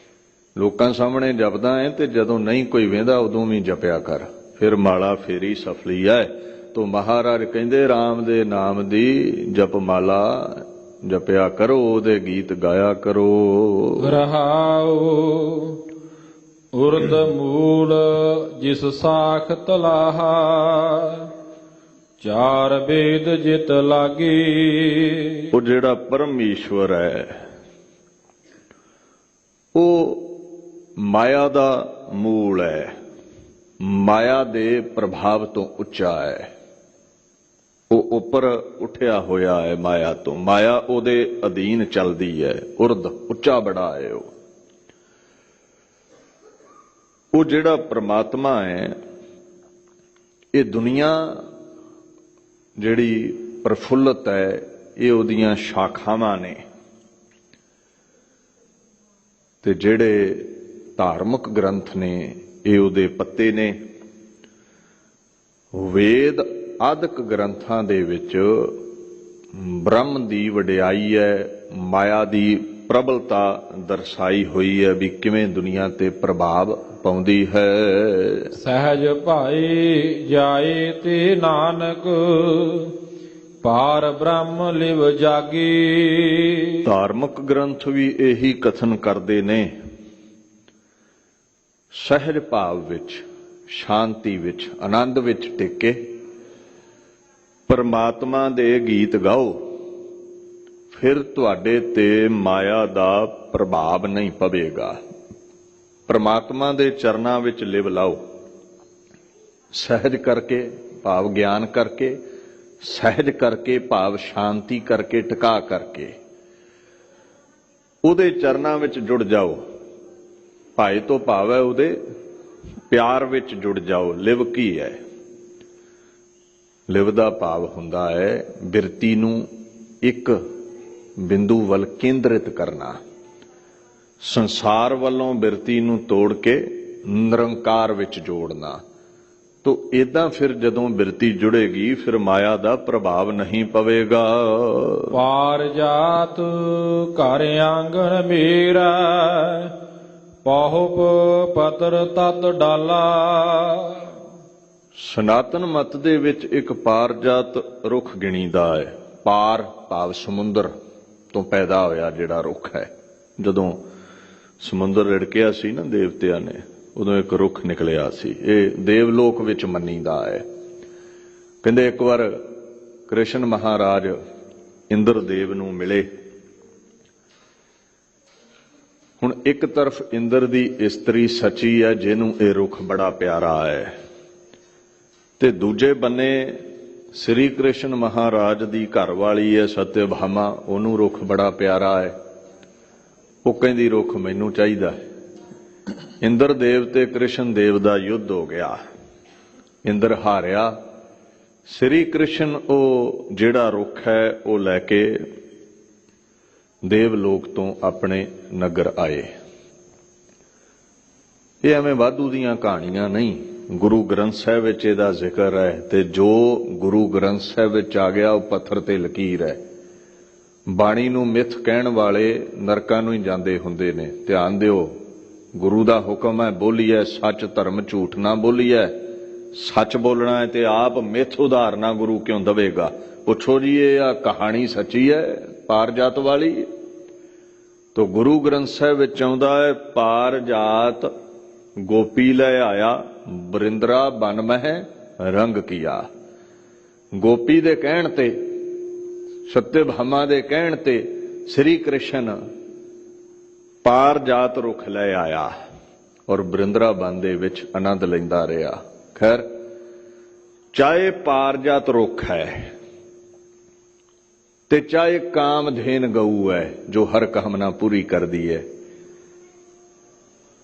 ਲੋਕਾਂ ਸਾਹਮਣੇ ਜਪਦਾ ਹੈ ਤੇ ਜਦੋਂ ਨਹੀਂ ਕੋਈ ਵੇਂਦਾ ਉਦੋਂ ਵੀ ਜਪਿਆ ਕਰ, ਫਿਰ ਮਾਲਾ ਫੇਰੀ ਸਫਲੀ ਹੈ। ਤੋ ਮਹਾਰਾਜ ਕਹਿੰਦੇ ਰਾਮ ਦੇ ਨਾਮ ਦੀ ਜਪ ਮਾਲਾ ਜਪਿਆ ਕਰੋ, ਉਹਦੇ ਗੀਤ ਗਾਇਆ ਕਰੋ। ਰਹਾਉ ਉਰਦ ਮੂਲ ਜਿਸ ਸਾਖ ਤਲਾਹਾ, ਚਾਰ ਵੇਦ ਜਿਤ ਲਾਗੀ। ਉਹ ਜਿਹੜਾ ਪਰਮੇਸ਼ਵਰ ਹੈ ਉਹ ਮਾਇਆ ਦਾ ਮੂਲ ਹੈ, ਮਾਇਆ ਦੇ ਪ੍ਰਭਾਵ ਤੋਂ ਉੱਚਾ ਹੈ। ਉਹ ਉੱਪਰ ਉੱਠਿਆ ਹੋਇਆ ਹੈ ਮਾਇਆ ਤੋਂ, ਮਾਇਆ ਉਹਦੇ ਅਧੀਨ ਚੱਲਦੀ ਹੈ। ਉਰਦ ਉੱਚਾ ਬੜਾ ਹੈ ਉਹ ਜਿਹੜਾ ਪ੍ਰਮਾਤਮਾ ਹੈ। ਇਹ ਦੁਨੀਆ ਜਿਹੜੀ ਪ੍ਰਫੁੱਲਤ ਹੈ ਇਹ ਉਹਦੀਆਂ ਸ਼ਾਖਾਵਾਂ ਨੇ, ਤੇ ਜਿਹੜੇ ਧਾਰਮਿਕ ਗ੍ਰੰਥ ਨੇ ਇਹ ਉਹਦੇ ਪੱਤੇ ਨੇ। ਵੇਦ ਆਦਿਕ ਗ੍ਰੰਥਾਂ ਦੇ ਵਿੱਚ ਬ੍ਰਹਮ ਦੀ ਵਡਿਆਈ ਹੈ, ਮਾਇਆ ਦੀ ਪ੍ਰਬਲਤਾ ਦਰਸਾਈ ਹੋਈ ਹੈ ਵੀ ਕਿਵੇਂ ਦੁਨੀਆ ਤੇ ਪ੍ਰਭਾਵ ਪਾਉਂਦੀ ਹੈ। ਸਹਿਜ ਭਾਈ ਜਾਏ ਤੇ ਨਾਨਕ, ਪਾਰ ਬ੍ਰਹਮ ਲਿਵ ਜਾਗੀ। ਧਾਰਮਿਕ ਗ੍ਰੰਥ ਵੀ ਇਹੀ ਕਥਨ ਕਰਦੇ ਨੇ, ਸਹਿਜ ਭਾਵ ਵਿੱਚ, ਸ਼ਾਂਤੀ ਵਿੱਚ, ਆਨੰਦ ਵਿੱਚ ਟਿਕੇ ਪਰਮਾਤਮਾ ਦੇ ਗੀਤ ਗਾਓ, ਫਿਰ ਤੁਹਾਡੇ ਤੇ ਮਾਇਆ ਦਾ ਪ੍ਰਭਾਵ ਨਹੀਂ ਪਵੇਗਾ। ਪਰਮਾਤਮਾ ਦੇ ਚਰਨਾਂ ਵਿੱਚ ਲਿਵ ਲਾਓ, ਸਹਿਜ ਕਰਕੇ ਭਾਵ ਗਿਆਨ ਕਰਕੇ, ਸਹਿਜ ਕਰਕੇ ਭਾਵ ਸ਼ਾਂਤੀ ਕਰਕੇ, ਟਿਕਾ ਕਰਕੇ ਉਹਦੇ ਚਰਨਾਂ ਵਿੱਚ ਜੁੜ ਜਾਓ। ਭਾਈ ਤੋਂ ਭਾਵ ਹੈ ਉਹਦੇ ਪਿਆਰ ਵਿੱਚ ਜੁੜ ਜਾਓ। ਲਿਵ ਕੀ ਹੈ? ਲਿਵ ਦਾ ਭਾਵ ਹੁੰਦਾ ਹੈ ਬਿਰਤੀ ਨੂੰ ਇੱਕ ਬਿੰਦੂ ਵੱਲ ਕੇਂਦਰਿਤ ਕਰਨਾ, ਸੰਸਾਰ ਵੱਲੋਂ ਬਿਰਤੀ ਨੂੰ ਤੋੜ ਕੇ ਨਿਰੰਕਾਰ ਵਿੱਚ ਜੋੜਨਾ। ਤੋ ਇਦਾਂ ਫਿਰ ਜਦੋਂ ਬਿਰਤੀ ਜੁੜੇਗੀ ਫਿਰ ਮਾਇਆ ਦਾ ਪ੍ਰਭਾਵ ਨਹੀਂ ਪਵੇਗਾ। ਪਾਰ ਜਾਤ ਘਰ ਆਂਗਣ ਮੇਰਾ, ਪਾਹੁਪ ਪਤਰ ਤਤ ਡਾਲਾ। ਸਨਾਤਨ ਮਤ ਦੇ ਵਿੱਚ ਇੱਕ ਪਾਰਜਾਤ ਰੁੱਖ ਗਿਣੀਦਾ ਹੈ। ਪਾਰ ਭਾਵ ਸਮੁੰਦਰ ਤੋਂ ਪੈਦਾ ਹੋਇਆ ਜਿਹੜਾ ਰੁੱਖ ਹੈ। ਜਦੋਂ ਸਮੁੰਦਰ ਰਿੜਕਿਆ ਸੀ ਨਾ ਦੇਵਤਿਆਂ ਨੇ, ਉਦੋਂ ਇੱਕ ਰੁੱਖ ਨਿਕਲਿਆ ਸੀ। ਇਹ ਦੇਵਲੋਕ ਵਿੱਚ ਮੰਨੀਦਾ ਹੈ। ਕਹਿੰਦੇ ਇੱਕ ਵਾਰ ਕ੍ਰਿਸ਼ਨ ਮਹਾਰਾਜ ਇੰਦਰਦੇਵ ਨੂੰ ਮਿਲੇ। ਹੁਣ ਇੱਕ ਤਰਫ ਇੰਦਰ ਦੀ ਇਸਤਰੀ ਸਚੀ ਹੈ ਜਿਹਨੂੰ ਇਹ ਰੁੱਖ ਬੜਾ ਪਿਆਰਾ ਹੈ, ਤੇ ਦੂਜੇ ਬੰਨੇ ਸ੍ਰੀ ਕ੍ਰਿਸ਼ਨ ਮਹਾਰਾਜ ਦੀ ਘਰਵਾਲੀ ਹੈ ਸਤਿਅਭਾਮਾ, ਉਹਨੂੰ ਰੁੱਖ ਬੜਾ ਪਿਆਰਾ ਹੈ। ਉਹ ਕਹਿੰਦੀ ਰੁੱਖ ਮੈਨੂੰ ਚਾਹੀਦਾ ਹੈ। ਇੰਦਰ ਦੇਵ ਤੇ ਕ੍ਰਿਸ਼ਨ ਦੇਵ ਦਾ ਯੁੱਧ ਹੋ ਗਿਆ। ਇੰਦਰ ਹਾਰਿਆ। ਸ੍ਰੀ ਕ੍ਰਿਸ਼ਨ ਉਹ ਜਿਹੜਾ ਰੁੱਖ ਹੈ ਉਹ ਲੈ ਕੇ ਦੇਵ ਲੋਕ ਤੋਂ ਆਪਣੇ ਨਗਰ ਆਏ। ਇਹ ਐਵੇਂ ਵਾਧੂ ਦੀਆਂ ਕਹਾਣੀਆਂ ਨਹੀਂ, ਗੁਰੂ ਗ੍ਰੰਥ ਸਾਹਿਬ ਵਿੱਚ ਇਹਦਾ ਜ਼ਿਕਰ ਹੈ, ਤੇ ਜੋ ਗੁਰੂ ਗ੍ਰੰਥ ਸਾਹਿਬ ਵਿੱਚ ਆ ਗਿਆ ਉਹ ਪੱਥਰ ਤੇ ਲਕੀਰ ਹੈ। ਬਾਣੀ ਨੂੰ ਮਿੱਥ ਕਹਿਣ ਵਾਲੇ ਨਰਕਾਂ ਨੂੰ ਹੀ ਜਾਂਦੇ ਹੁੰਦੇ ਨੇ। ਧਿਆਨ ਦਿਓ, ਗੁਰੂ ਦਾ ਹੁਕਮ ਹੈ ਬੋਲੀਐ ਸੱਚ ਧਰਮ ਝੂਠ ਨਾ ਬੋਲੀਐ। ਸੱਚ ਬੋਲਣਾ ਹੈ ਤੇ ਆਪ ਮਿੱਥ ਉਦਾਹਰਨਾ ਗੁਰੂ ਕਿਉਂ ਦਵੇਗਾ? ਪੁੱਛੋ ਜੀ ਇਹ ਆ ਕਹਾਣੀ ਸੱਚੀ ਹੈ ਪਾਰਜਾਤ ਵਾਲੀ? ਤੋ ਗੁਰੂ ਗ੍ਰੰਥ ਸਾਹਿਬ ਵਿੱਚ ਆਉਂਦਾ ਹੈ ਪਾਰਜਾਤ ਗੋਪੀ ਲੈ ਆਇਆ ਬਰਿੰਦਰਾ ਬਨ ਮਹਿ ਰੰਗ ਕੀਆ। ਗੋਪੀ ਦੇ ਕਹਿਣ ਤੇ, ਸਤਿਭਾਮਾ ਦੇ ਕਹਿਣ ਤੇ ਸ੍ਰੀ ਕ੍ਰਿਸ਼ਨ ਪਾਰਜਾਤ ਰੁੱਖ ਲੈ ਆਇਆ ਔਰ ਬਰਿੰਦਰਾ ਬਨ ਦੇ ਵਿੱਚ ਆਨੰਦ ਲੈਂਦਾ ਰਿਹਾ। ਖੈਰ, ਚਾਹੇ ਪਾਰਜਾਤ ਰੁੱਖ ਹੈ ਤੇ ਚਾਹੇ ਕਾਮਧੇਨ ਗਊ ਹੈ ਜੋ ਹਰ ਕਾਮਨਾ ਪੂਰੀ ਕਰਦੀ ਹੈ,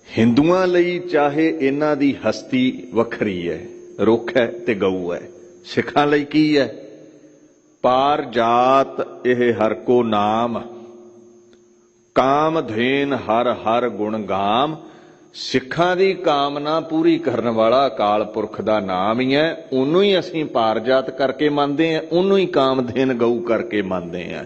ਹਿੰਦੂਆਂ ਲਈ ਚਾਹੇ ਇਹਨਾਂ ਦੀ ਹਸਤੀ ਵੱਖਰੀ ਹੈ, ਰੁੱਖ ਹੈ ਤੇ ਗਊ ਹੈ। ਸਿੱਖਾਂ ਲਈ ਕੀ ਹੈ? ਪਾਰਜਾਤ ਇਹ ਹਰ ਕੋ ਨਾਮ, ਕਾਮਧੇਨ ਹਰ ਹਰ ਗੁਣ ਗਾਮ। ਸਿੱਖਾਂ ਦੀ ਕਾਮਨਾ ਪੂਰੀ ਕਰਨ ਵਾਲਾ ਅਕਾਲ ਪੁਰਖ ਦਾ ਨਾਮ ਹੀ ਹੈ। ਉਹਨੂੰ ਹੀ ਅਸੀਂ ਪਾਰਜਾਤ ਕਰਕੇ ਮੰਨਦੇ ਹਾਂ, ਉਹਨੂੰ ਹੀ ਕਾਮਧੇਨ ਗਊ ਕਰਕੇ ਮੰਨਦੇ ਹਾਂ।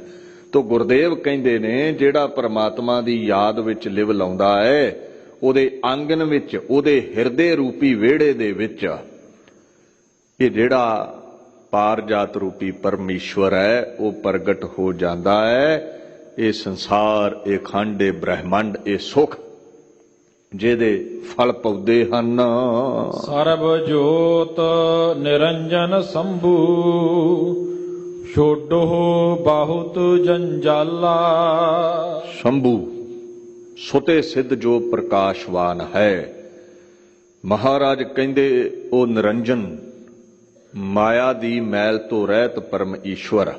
ਤੋ ਗੁਰਦੇਵ ਕਹਿੰਦੇ ਨੇ ਜਿਹੜਾ ਪਰਮਾਤਮਾ ਦੀ ਯਾਦ ਵਿੱਚ ਲਿਵ ਲਾਉਂਦਾ ਹੈ, ਉਹਦੇ ਆਂਗਨ ਵਿੱਚ, ਉਹਦੇ ਹਿਰਦੇ ਰੂਪੀ ਵਿਹੜੇ ਦੇ ਵਿੱਚ ਇਹ ਜਿਹੜਾ ਪਾਰਜਾਤ ਰੂਪੀ ਪਰਮੇਸ਼ਵਰ ਹੈ ਉਹ ਪ੍ਰਗਟ ਹੋ ਜਾਂਦਾ ਹੈ। ਇਹ ਸੰਸਾਰ, ਇਹ ਖੰਡ, ਇਹ ਬ੍ਰਹਿਮੰਡ, ਇਹ ਸੁਖ ਜਿਹਦੇ ਫਲ ਪੌਦੇ ਹਨ। ਸਰਬ ਜੋਤ ਨਿਰੰਜਨ ਸੰਭੂ ਛੋਡੋ ਬਹੁਤ ਜੰਜਾਲਾ। ਸ਼ੰਭੂ ਸੁਤੇ ਸਿੱਧ ਜੋ ਪ੍ਰਕਾਸ਼ਵਾਨ ਹੈ। ਮਹਾਰਾਜ ਕਹਿੰਦੇ ਉਹ ਨਿਰੰਜਨ, ਮਾਇਆ ਦੀ ਮੈਲ ਤੋਂ ਰਹਿਤ ਪਰਮ ਈਸ਼ਵਰ,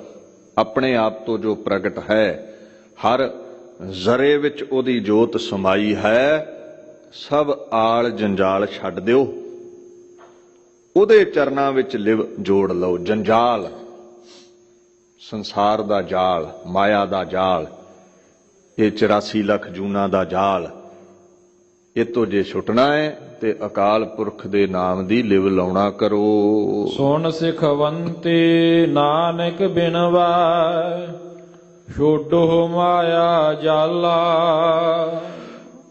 ਆਪਣੇ ਆਪ ਤੋਂ ਜੋ ਪ੍ਰਗਟ ਹੈ, ਹਰ ਜ਼ਰੇ ਵਿੱਚ ਉਹਦੀ ਜੋਤ ਸਮਾਈ ਹੈ। ਸਭ ਆਲ ਜੰਜਾਲ ਛੱਡ ਦਿਓ, ਉਹਦੇ ਚਰਨਾਂ ਵਿੱਚ ਲਿਵ ਜੋੜ ਲਓ। ਜੰਜਾਲ ਸੰਸਾਰ ਦਾ ਜਾਲ, ਮਾਇਆ ਦਾ ਜਾਲ, ਇਹ 84 ਲੱਖ ਜੂਨਾਂ ਦਾ ਜਾਲ, ਇਹ ਤੋਂ ਜੇ ਛੁੱਟਣਾ ਹੈ ਤੇ ਅਕਾਲ ਪੁਰਖ ਦੇ ਨਾਮ ਦੀ ਲਿਵ ਲਾਉਣਾ ਕਰੋ। ਸੁਣ ਸਿਖਵੰਤੇ ਨਾਨਕ ਬਿਨਵਾਇ ਛੋਡੋ ਮਾਇਆ ਜਾਲਾ।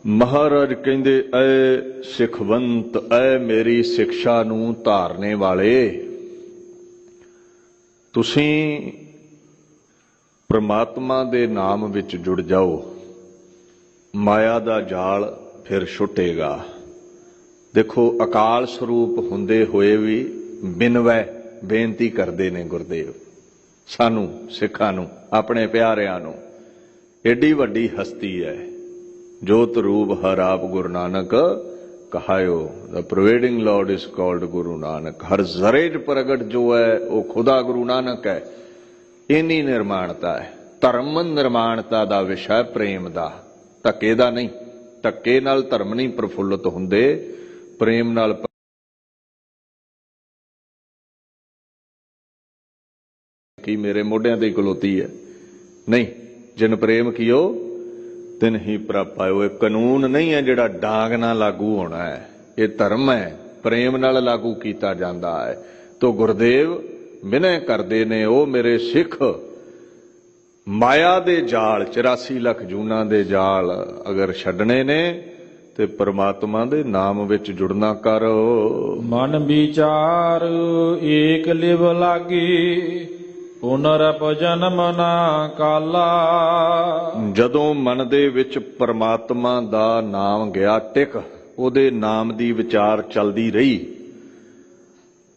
ਮਹਾਰਾਜ ਕਹਿੰਦੇ ਐ ਸਿਖਵੰਤ, ਐ ਮੇਰੀ ਸਿੱਖਿਆ ਨੂੰ ਧਾਰਨੇ ਵਾਲੇ, ਤੁਸੀਂ ਪ੍ਰਮਾਤਮਾ ਦੇ ਨਾਮ ਵਿੱਚ ਜੁੜ ਜਾਓ, ਮਾਇਆ ਦਾ ਜਾਲ ਫਿਰ ਛੁੱਟੇਗਾ। ਦੇਖੋ, ਅਕਾਲ ਸਰੂਪ ਹੁੰਦੇ ਹੋਏ ਵੀ ਬਿਨਵੈ ਬੇਨਤੀ ਕਰਦੇ ਨੇ ਗੁਰਦੇਵ ਸਾਨੂੰ, ਸਿੱਖਾਂ ਨੂੰ, ਆਪਣੇ ਪਿਆਰਿਆਂ ਨੂੰ। ਏਡੀ ਵੱਡੀ ਹਸਤੀ ਹੈ। ਜੋਤ ਰੂਪ ਹਰ ਆਪ ਗੁਰੂ ਨਾਨਕ ਕਹਾਇਓ। ਦ providing Lord is called Guru Nanak. ਹਰ ਜ਼ਰੇ 'ਚ ਪ੍ਰਗਟ ਜੋ ਹੈ ਉਹ ਖੁਦਾ ਗੁਰੂ ਨਾਨਕ ਹੈ। ਇੰਨੀ ਨਿਰਮਾਣਤਾ ਹੈ। ਧਰਮ ਨਿਰਮਾਣਤਾ ਦਾ ਵਿਸ਼ਾ ਪ੍ਰੇਮ ਦਾ, ਧੱਕੇ ਦਾ ਨਹੀਂ। ਧੱਕੇ ਨਾਲ ਧਰਮ ਨਹੀਂ ਪ੍ਰਫੁੱਲਤ ਹੁੰਦੇ, ਪ੍ਰੇਮ ਨਾਲ। ਕੀ ਮੇਰੇ ਮੋਢਿਆਂ ਤੇ ਖਲੋਤੀ ਹੈ? ਨਹੀਂ, ਜਿਨ ਪ੍ਰੇਮ ਕੀਓ ਤਿਨ ਹੀ ਪ੍ਰਭ ਪਾਇਓ। ਇਹ ਕਾਨੂੰਨ ਨਹੀਂ ਹੈ ਜਿਹੜਾ ਡਾਂਗ ਨਾਲ ਲਾਗੂ ਹੋਣਾ ਹੈ, ਇਹ ਧਰਮ ਹੈ, ਪ੍ਰੇਮ ਨਾਲ ਲਾਗੂ ਕੀਤਾ ਜਾਂਦਾ ਹੈ। ਤੋ ਗੁਰਦੇਵ ਬਿਨੈ ਕਰਦੇ ਨੇ, ਉਹ ਮੇਰੇ ਸਿੱਖ ਮਾਇਆ ਦੇ ਜਾਲ, 84 ਲੱਖ ਜੂਨਾਂ ਦੇ ਜਾਲ ਅਗਰ ਛੱਡਣੇ ਨੇ ਤੇ ਪਰਮਾਤਮਾ ਦੇ ਨਾਮ ਵਿੱਚ ਜੁੜਨਾ ਕਰ। ਮਨ ਵਿਚਾਰ ਏਕ ਲਿਵ ਲਾਗੀ ਪੁਨਰਪ ਜਨਮ ਨਾ ਕਾਲਾ। ਜਦੋਂ ਮਨ ਦੇ ਵਿੱਚ ਪਰਮਾਤਮਾ ਦਾ ਨਾਮ ਗਿਆ ਟਿਕ, ਉਹਦੇ ਨਾਮ ਦੀ ਵਿਚਾਰ ਚੱਲਦੀ ਰਹੀ,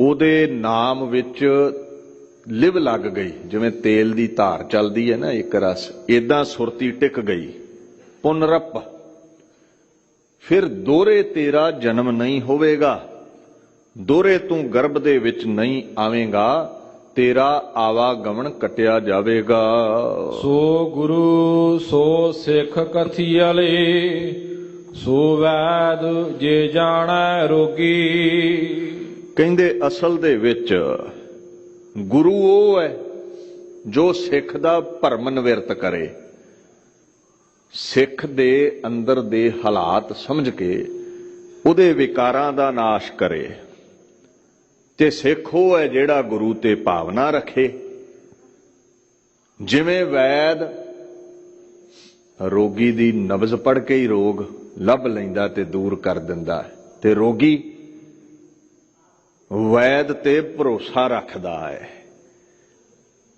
ਉਹਦੇ ਨਾਮ ਵਿੱਚ ਲਿਵ ਲੱਗ ਗਈ। ਜਿਵੇਂ ਤੇਲ ਦੀ ਧਾਰ ਚੱਲਦੀ ਹੈ ਨਾ ਇੱਕ ਰਸ, ਏਦਾਂ ਸੁਰਤੀ ਟਿਕ ਗਈ। ਪੁਨਰਪ, ਫਿਰ ਦੋਹਰੇ ਤੇਰਾ ਜਨਮ ਨਹੀਂ ਹੋਵੇਗਾ, ਦੋਹਰੇ ਤੂੰ ਗਰਭ ਦੇ ਵਿੱਚ ਨਹੀਂ ਆਵੇਂਗਾ। ਤੇਰਾ ਆਵਾਗਮਨ ਕਟਿਆ ਜਾਵੇਗਾ। ਸੋ ਗੁਰੂ ਸੋ ਸਿੱਖ ਕਥੀਅਲੇ, ਸੋ ਵੈਦ ਜੇ ਜਾਣੈ ਰੋਗੀ। ਕਹਿੰਦੇ ਅਸਲ ਦੇ ਵਿੱਚ ਗੁਰੂ ਉਹ ਹੈ ਜੋ ਸਿੱਖ ਦਾ ਭਰਮ ਨਿਵਰਤ ਕਰੇ, ਸਿੱਖ ਦੇ ਅੰਦਰ ਦੇ ਹਾਲਾਤ ਸਮਝ ਕੇ ਉਹਦੇ ਵਿਕਾਰਾਂ ਦਾ ਨਾਸ਼ ਕਰੇ। ਤੇ ਸਿੱਖ ਉਹ ਹੈ ਜਿਹੜਾ ਗੁਰੂ ਤੇ ਭਾਵਨਾ ਰੱਖੇ। ਜਿਵੇਂ ਵੈਦ ਰੋਗੀ ਦੀ ਨਬਜ਼ ਪੜ੍ਹ ਕੇ ਹੀ ਰੋਗ ਲੱਭ ਲੈਂਦਾ ਤੇ ਦੂਰ ਕਰ ਦਿੰਦਾ, ਤੇ ਰੋਗੀ ਵੈਦ ਤੇ ਭਰੋਸਾ ਰੱਖਦਾ ਹੈ।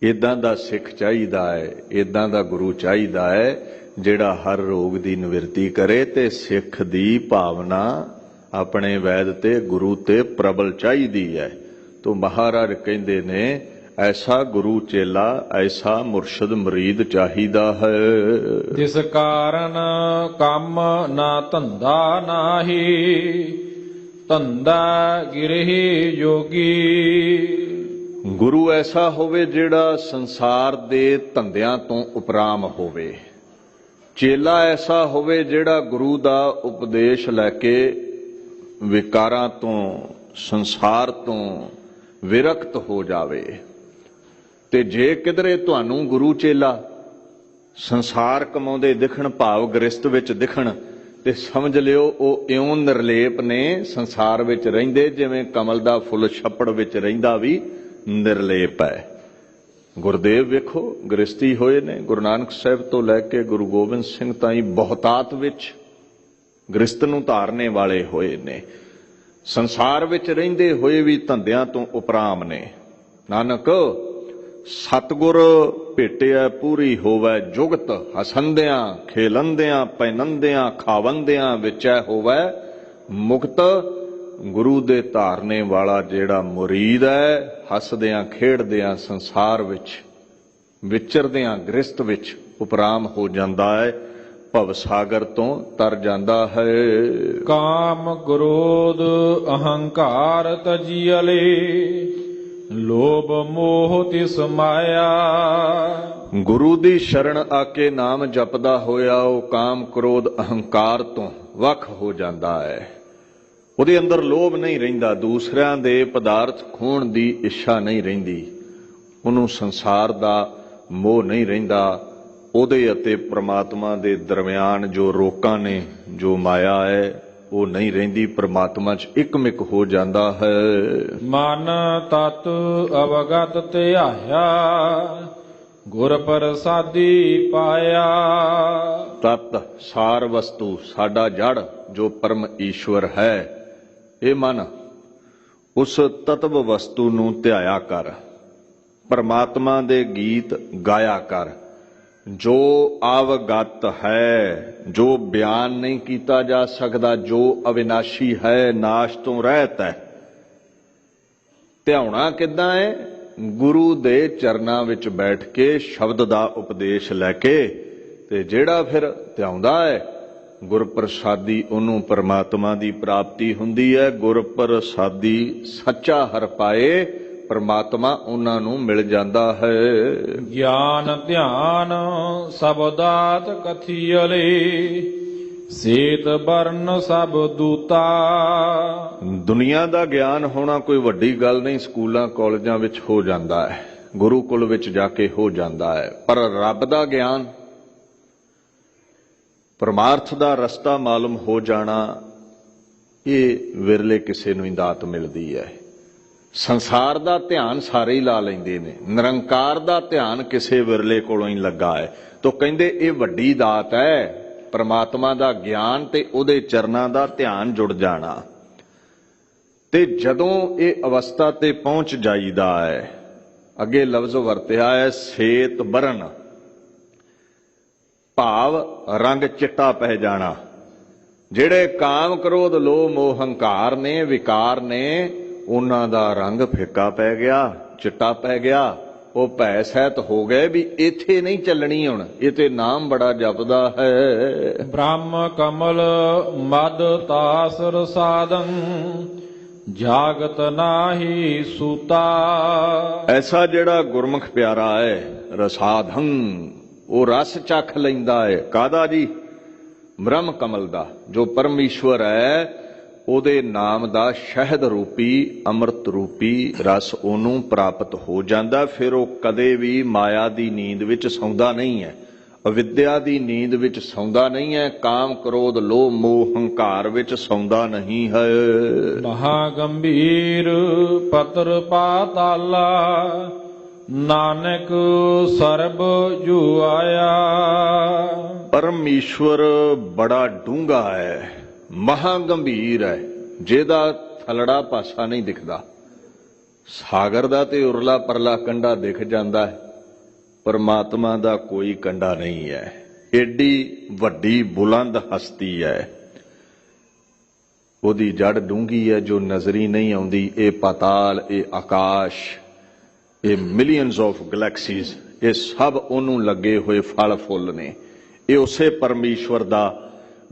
ਇਦਾਂ ਦਾ ਸਿੱਖ ਚਾਹੀਦਾ ਹੈ, ਇਦਾਂ ਦਾ ਗੁਰੂ ਚਾਹੀਦਾ ਹੈ ਜਿਹੜਾ ਹਰ ਰੋਗ ਦੀ ਨਿਵਰਤੀ ਕਰੇ। ਤੇ ਸਿੱਖ ਦੀ ਭਾਵਨਾ ਆਪਣੇ ਵੈਦ ਤੇ ਗੁਰੂ ਤੇ ਪ੍ਰਬਲ ਚਾਹੀਦੀ ਹੈ। ਤੋ ਮਹਾਰਾਜ ਕਹਿੰਦੇ ਨੇ ਐਸਾ ਗੁਰੂ ਚੇਲਾ, ਐਸਾ ਮੁਰਸ਼ਿਦ ਮੁਰੀਦ ਚਾਹੀਦਾ ਹੈ। ਜਿਸ ਕਾਰਨ ਕੰਮ ਨਾ ਧੰਦਾ ਨਾਹੀ, ਧੰਦਾ ਗਿਰਹਿ ਜੋਗੀ। ਗੁਰੂ ਐਸਾ ਹੋਵੇ ਜਿਹੜਾ ਸੰਸਾਰ ਦੇ ਧੰਦਿਆਂ ਤੋਂ ਉਪਰਾਮ ਹੋਵੇ। ਚੇਲਾ ਐਸਾ ਹੋਵੇ ਜਿਹੜਾ ਗੁਰੂ ਦਾ ਉਪਦੇਸ਼ ਲੈ ਕੇ ਵਿਕਾਰਾਂ ਤੋਂ, ਸੰਸਾਰ ਤੋਂ ਵਿਰਕਤ ਹੋ ਜਾਵੇ। ਤੇ ਜੇ ਕਿਧਰੇ ਤੁਹਾਨੂੰ ਗੁਰੂ ਚੇਲਾ ਸੰਸਾਰ ਕਮਾਉਂਦੇ ਦਿਖਣ, ਭਾਵ ਗ੍ਰਸਤ ਵਿੱਚ ਦਿਖਣ, ਤੇ ਸਮਝ ਲਿਓ ਉਹ ਇਉਂ ਨਿਰਲੇਪ ਨੇ, ਸੰਸਾਰ ਵਿੱਚ ਰਹਿੰਦੇ ਜਿਵੇਂ ਕਮਲ ਦਾ ਫੁੱਲ ਛੱਪੜ ਵਿੱਚ ਰਹਿੰਦਾ ਵੀ ਨਿਰਲੇਪ ਹੈ। ਗੁਰਦੇਵ ਵੇਖੋ ਗ੍ਰਸਤੀ ਹੋਏ ਨੇ, ਗੁਰੂ ਨਾਨਕ ਸਾਹਿਬ ਤੋਂ ਲੈ ਕੇ ਗੁਰੂ ਗੋਬਿੰਦ ਸਿੰਘ ਤਾਈਂ ਬਹੁਤਾਤ ਵਿੱਚ ਗ੍ਰਸਤ ਨੂੰ ਧਾਰਨੇ ਵਾਲੇ ਹੋਏ ਨੇ। ਸੰਸਾਰ ਵਿੱਚ ਰਹਿੰਦੇ ਹੋਏ ਵੀ ਧੰਦਿਆਂ ਤੋਂ ਉਪਰਾਮ ਨੇ। ਨਾਨਕ ਸਤਿਗੁਰ ਭੇਟਿਆ ਪੂਰੀ ਹੋਵੇ ਜੁਗਤ, ਹਸੰਦਿਆਂ ਖੇਲੰਦਿਆਂ ਪੈਨੰਦਿਆਂ ਖਾਵੰਦਿਆਂ ਵਿਚੈ ਹੋਵੇ ਮੁਕਤ। ਗੁਰੂ ਦੇ ਧਾਰਨੇ ਵਾਲਾ ਜਿਹੜਾ ਮੁਰੀਦ ਹੈ, ਹੱਸਦਿਆਂ ਖੇਡਦਿਆਂ ਸੰਸਾਰ ਵਿੱਚ ਵਿਚਰਦਿਆਂ ਗ੍ਰਸਤ ਵਿੱਚ ਉਪਰਾਮ ਹੋ ਜਾਂਦਾ ਹੈ, ਭਵ ਸਾਗਰ ਤੋਂ ਤਰ ਜਾਂਦਾ ਹੈ। ਕਾਮ ਕ੍ਰੋਧ ਅਹੰਕਾਰ ਤਜੀਅਲੇ, ਲੋਭ ਮੋਹ ਤਿਸ ਮਾਇਆ। ਗੁਰੂ ਦੀ ਸ਼ਰਨ ਆ ਕੇ ਨਾਮ ਜਪਦਾ ਹੋਇਆ ਉਹ ਕਾਮ ਕ੍ਰੋਧ ਅਹੰਕਾਰ ਤੋਂ ਵੱਖ ਹੋ ਜਾਂਦਾ ਹੈ। ਉਹਦੇ ਅੰਦਰ ਲੋਭ ਨਹੀਂ ਰਹਿੰਦਾ, ਦੂਸਰਿਆਂ ਦੇ ਪਦਾਰਥ ਖੋਹਣ ਦੀ ਇੱਛਾ ਨਹੀਂ ਰਹਿੰਦੀ, ਉਹਨੂੰ ਸੰਸਾਰ ਦਾ ਮੋਹ ਨਹੀਂ ਰਹਿੰਦਾ। ਉਹਦੇ ਅਤੇ ਪ੍ਰਮਾਤਮਾ ਦੇ ਦਰਮਿਆਨ ਜੋ ਰੋਕਾਂ ਨੇ, ਜੋ ਮਾਇਆ ਹੈ, ਉਹ ਨਹੀਂ ਰਹਿੰਦੀ। ਪ੍ਰਮਾਤਮਾ 'ਚ ਇਕਮਿਕ ਹੋ ਜਾਂਦਾ ਹੈ। ਮਨ ਤਤ ਅਵਗਤ ਧਿਆਇਆ, ਗੁਰ ਪ੍ਰਸਾਦੀ ਪਾਇਆ। ਤਤ ਸਾਰ ਵਸਤੂ, ਸਾਡਾ ਜੜ ਜੋ ਪਰਮ ਈਸ਼ਵਰ ਹੈ, ਇਹ ਮਨ ਉਸ ਤਤਵ ਵਸਤੂ ਨੂੰ ਧਿਆਇਆ ਕਰ, ਪਰਮਾਤਮਾ ਦੇ ਗੀਤ ਗਾਇਆ ਕਰ। ਜੋ ਅਵਗਤ ਹੈ, ਜੋ ਬਿਆਨ ਨਹੀਂ ਕੀਤਾ ਜਾ ਸਕਦਾ, ਜੋ ਅਵਿਨਾਸ਼ੀ ਹੈ, ਨਾਸ਼ ਤੋਂ ਰਹਿਤ ਹੈ। ਧਿਆਉਣਾ ਕਿੱਦਾਂ ਹੈ? ਗੁਰੂ ਦੇ ਚਰਨਾਂ ਵਿੱਚ ਬੈਠ ਕੇ ਸ਼ਬਦ ਦਾ ਉਪਦੇਸ਼ ਲੈ ਕੇ। ਤੇ ਜਿਹੜਾ ਫਿਰ ਧਿਆਉਂਦਾ ਹੈ ਗੁਰਪ੍ਰਸਾਦੀ, ਉਹਨੂੰ ਪਰਮਾਤਮਾ ਦੀ ਪ੍ਰਾਪਤੀ ਹੁੰਦੀ ਹੈ। ਗੁਰਪ੍ਰਸਾਦੀ ਸੱਚਾ ਹਰਿ ਪਾਏ, ਪਰਮਾਤਮਾ ਉਹਨਾਂ ਨੂੰ ਮਿਲ ਜਾਂਦਾ ਹੈ। ਗਿਆਨ ਧਿਆਨ ਸਬਦਾਤ ਕਥੀਅਲੇ, ਸੇਤ ਬਰਨ ਸਭ ਦੂਤਾ। ਦੁਨੀਆ ਦਾ ਗਿਆਨ ਹੋਣਾ ਕੋਈ ਵੱਡੀ ਗੱਲ ਨਹੀਂ, ਸਕੂਲਾਂ ਕਾਲਜਾਂ ਵਿੱਚ ਹੋ ਜਾਂਦਾ ਹੈ, ਗੁਰੂ ਕੁਲ ਵਿੱਚ ਜਾ ਕੇ ਹੋ ਜਾਂਦਾ ਹੈ। ਪਰ ਰੱਬ ਦਾ ਗਿਆਨ, ਪਰਮਾਰਥ ਦਾ ਰਸਤਾ ਮਾਲੂਮ ਹੋ ਜਾਣਾ, ਇਹ ਵਿਰਲੇ ਕਿਸੇ ਨੂੰ ਹੀ ਦਾਤ ਮਿਲਦੀ ਹੈ। ਸੰਸਾਰ ਦਾ ਧਿਆਨ ਸਾਰੇ ਹੀ ਲਾ ਲੈਂਦੇ ਨੇ, ਨਿਰੰਕਾਰ ਦਾ ਧਿਆਨ ਕਿਸੇ ਵਿਰਲੇ ਕੋਲੋਂ ਹੀ ਲੱਗਾ ਹੈ। ਤੋ ਕਹਿੰਦੇ ਇਹ ਵੱਡੀ ਦਾਤ ਹੈ, ਪਰਮਾਤਮਾ ਦਾ ਗਿਆਨ ਤੇ ਉਹਦੇ ਚਰਨਾਂ ਦਾ ਧਿਆਨ ਜੁੜ ਜਾਣਾ। ਤੇ ਜਦੋਂ ਇਹ ਅਵਸਥਾ ਤੇ ਪਹੁੰਚ ਜਾਈਦਾ ਹੈ, ਅੱਗੇ ਲਫ਼ਜ਼ ਵਰਤਿਆ ਹੈ ਸੇਤ ਬਰਨ, ਭਾਵ ਰੰਗ ਚਿੱਟਾ ਪੈ ਜਾਣਾ। ਜਿਹੜੇ ਕਾਮ ਕ੍ਰੋਧ ਲੋਭ ਮੋਹ ਹੰਕਾਰ ਨੇ, ਵਿਕਾਰ ਨੇ, ਉਹਨਾਂ ਦਾ ਰੰਗ ਫਿੱਕਾ ਪੈ ਗਿਆ, ਚਿੱਟਾ ਪੈ ਗਿਆ। ਉਹ ਭੈ ਸਹਿਤ ਹੋ ਗਏ ਵੀ ਇੱਥੇ ਨਹੀਂ ਚੱਲਣੀ, ਹੁਣ ਇਹ ਤੇ ਨਾਮ ਬੜਾ ਜਪਦਾ ਹੈ। ਬ੍ਰਹਮ ਕਮਲ ਮਦ ਤਾਸ ਰਸਾਦੰ, ਜਾਗਤ ਨਾਹੀ ਸੂਤਾ। ਐਸਾ ਜਿਹੜਾ ਗੁਰਮੁਖ ਪਿਆਰਾ ਹੈ ਰਸਾਧੰ, ਉਹ ਰਸ ਚੱਖ ਲੈਂਦਾ ਹੈ। ਕਾਹਦਾ ਜੀ? ਬ੍ਰਹਮ ਕਮਲ ਦਾ। ਜੋ ਪਰਮੇਸ਼ਵਰ ਹੈ ਉਹਦੇ ਨਾਮ ਦਾ ਸ਼ਹਿਦ ਰੂਪੀ ਅੰਮ੍ਰਿਤ ਰੂਪੀ ਰਸ ਉਹਨੂੰ ਪ੍ਰਾਪਤ ਹੋ ਜਾਂਦਾ। ਫਿਰ ਉਹ ਕਦੇ ਵੀ ਮਾਇਆ ਦੀ ਨੀਂਦ ਵਿੱਚ ਸੌਂਦਾ ਨਹੀਂ ਹੈ, ਅਵਿਦਿਆ ਦੀ ਨੀਂਦ ਵਿੱਚ ਸੌਂਦਾ ਨਹੀਂ ਹੈ, ਕਾਮ ਕ੍ਰੋਧ ਲੋਭ ਮੋਹ ਹੰਕਾਰ ਵਿੱਚ ਸੌਂਦਾ ਨਹੀਂ ਹੈ। ਮਹਾ ਗੰਭੀਰ ਪਤਰ ਪਾਤਾਲਾ, ਨਾਨਕ ਸਰਬ ਜੁਆਇਆ। ਪਰਮੇਸ਼ਵਰ ਬੜਾ ਡੂੰਘਾ ਹੈ, ਮਹਾ ਗੰਭੀਰ ਹੈ, ਜਿਹਦਾ ਥਲੜਾ ਪਾਸਾ ਨਹੀਂ ਦਿਖਦਾ। ਸਾਗਰ ਦਾ ਤੇ ਉਰਲਾ ਪਰਲਾ ਕੰਢਾ ਦਿਖ ਜਾਂਦਾ ਹੈ, ਪਰਮਾਤਮਾ ਦਾ ਕੋਈ ਕੰਢਾ ਨਹੀਂ ਹੈ। ਏਡੀ ਵੱਡੀ ਬੁਲੰਦ ਹਸਤੀ ਹੈ, ਉਹਦੀ ਜੜ ਡੂੰਘੀ ਹੈ ਜੋ ਨਜ਼ਰੀ ਨਹੀਂ ਆਉਂਦੀ। ਇਹ ਪਾਤਾਲ, ਇਹ ਆਕਾਸ਼, ਇਹ ਮਿਲੀਅਨਸ ਆਫ ਗੈਲੈਕਸੀਜ਼, ਇਹ ਸਭ ਉਹਨੂੰ ਲੱਗੇ ਹੋਏ ਫਲ ਫੁੱਲ ਨੇ। ਇਹ ਉਸੇ ਪਰਮੇਸ਼ਵਰ ਦਾ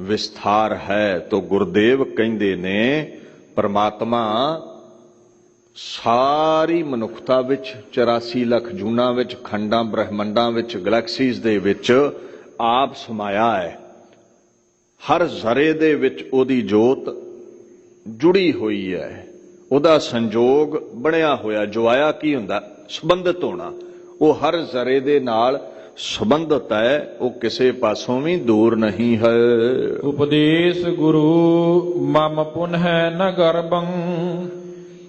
ਵਿਸਥਾਰ ਹੈ। ਤੋ ਗੁਰਦੇਵ ਕਹਿੰਦੇ ਨੇ ਪਰਮਾਤਮਾ ਸਾਰੀ ਮਨੁੱਖਤਾ ਵਿੱਚ 84 ਲੱਖ ਜੂਨਾਂ ਵਿੱਚ, ਖੰਡਾਂ ਬ੍ਰਹਿਮੰਡਾਂ ਵਿੱਚ, ਗੈਲੈਕਸੀਜ਼ ਦੇ ਵਿੱਚ ਆਪ ਸਮਾਇਆ ਹੈ। ਹਰ ਜ਼ਰੇ ਦੇ ਵਿੱਚ ਉਹਦੀ ਜੋਤ ਜੁੜੀ ਹੋਈ ਹੈ, ਉਹਦਾ ਸੰਜੋਗ ਬਣਿਆ ਹੋਇਆ। ਜੋ ਆਇਆ ਕੀ ਹੁੰਦਾ? ਸੰਬੰਧਿਤ ਹੋਣਾ। ਉਹ ਹਰ ਜ਼ਰੇ ਦੇ ਨਾਲ ਸੰਬੰਧਿਤ ਹੈ, ਉਹ ਕਿਸੇ ਪਾਸੋਂ ਵੀ ਦੂਰ ਨਹੀਂ ਹੈ। ਉਪਦੇਸ਼ ਗੁਰੂ ਮਮ ਪੁਨਹਿ ਨ ਗਰਬੰ,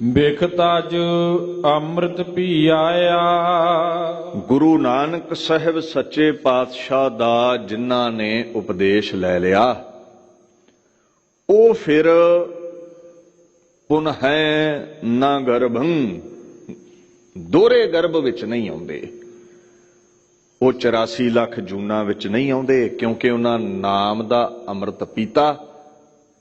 ਬਿਖ ਤਜ ਅੰਮ੍ਰਿਤ ਪੀ ਆਇਆ। ਗੁਰੂ ਨਾਨਕ ਸਾਹਿਬ ਸੱਚੇ ਪਾਤਸ਼ਾਹ ਦਾ ਜਿਨ੍ਹਾਂ ਨੇ ਉਪਦੇਸ਼ ਲੈ ਲਿਆ, ਉਹ ਫਿਰ ਪੁਨਹਿ ਨ ਗਰਭੰ, ਦੋਹਰੇ ਗਰਭ ਵਿੱਚ ਨਹੀਂ ਆਉਂਦੇ। ਉਹ 84 ਲੱਖ ਜੂਨਾਂ ਵਿੱਚ ਨਹੀਂ ਆਉਂਦੇ, ਕਿਉਂਕਿ ਉਹਨਾਂ ਨਾਮ ਦਾ ਅੰਮ੍ਰਿਤ ਪੀਤਾ,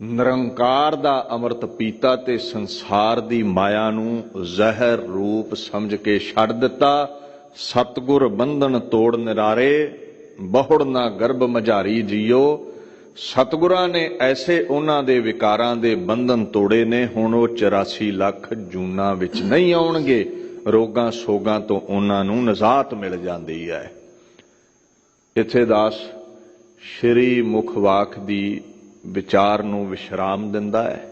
ਨਿਰੰਕਾਰ ਦਾ ਅੰਮ੍ਰਿਤ ਪੀਤਾ ਤੇ ਸੰਸਾਰ ਦੀ ਮਾਇਆ ਨੂੰ ਜ਼ਹਿਰ ਰੂਪ ਸਮਝ ਕੇ ਛੱਡ ਦਿੱਤਾ। ਸਤਿਗੁਰ ਬੰਧਨ ਤੋੜ ਨਿਰਾਰੇ, ਬਹੁੜ ਨਾ ਗਰਭ ਮਝਾਰੀ ਜੀਓ। ਸਤਿਗੁਰਾਂ ਨੇ ਐਸੇ ਉਹਨਾਂ ਦੇ ਵਿਕਾਰਾਂ ਦੇ ਬੰਧਨ ਤੋੜੇ ਨੇ। ਹੁਣ ਉਹ 84 ਲੱਖ ਜੂਨਾਂ ਵਿੱਚ ਨਹੀਂ ਆਉਣਗੇ। ਰੋਗਾਂ ਸੋਗਾਂ ਤੋਂ ਉਹਨਾਂ ਨੂੰ ਨਿਜਾਤ ਮਿਲ ਜਾਂਦੀ ਹੈ। ਇੱਥੇ ਦਾਸ ਸ਼੍ਰੀ ਮੁਖਵਾਕ ਦੀ ਵਿਚਾਰ ਨੂੰ ਵਿਸ਼ਰਾਮ ਦਿੰਦਾ ਹੈ।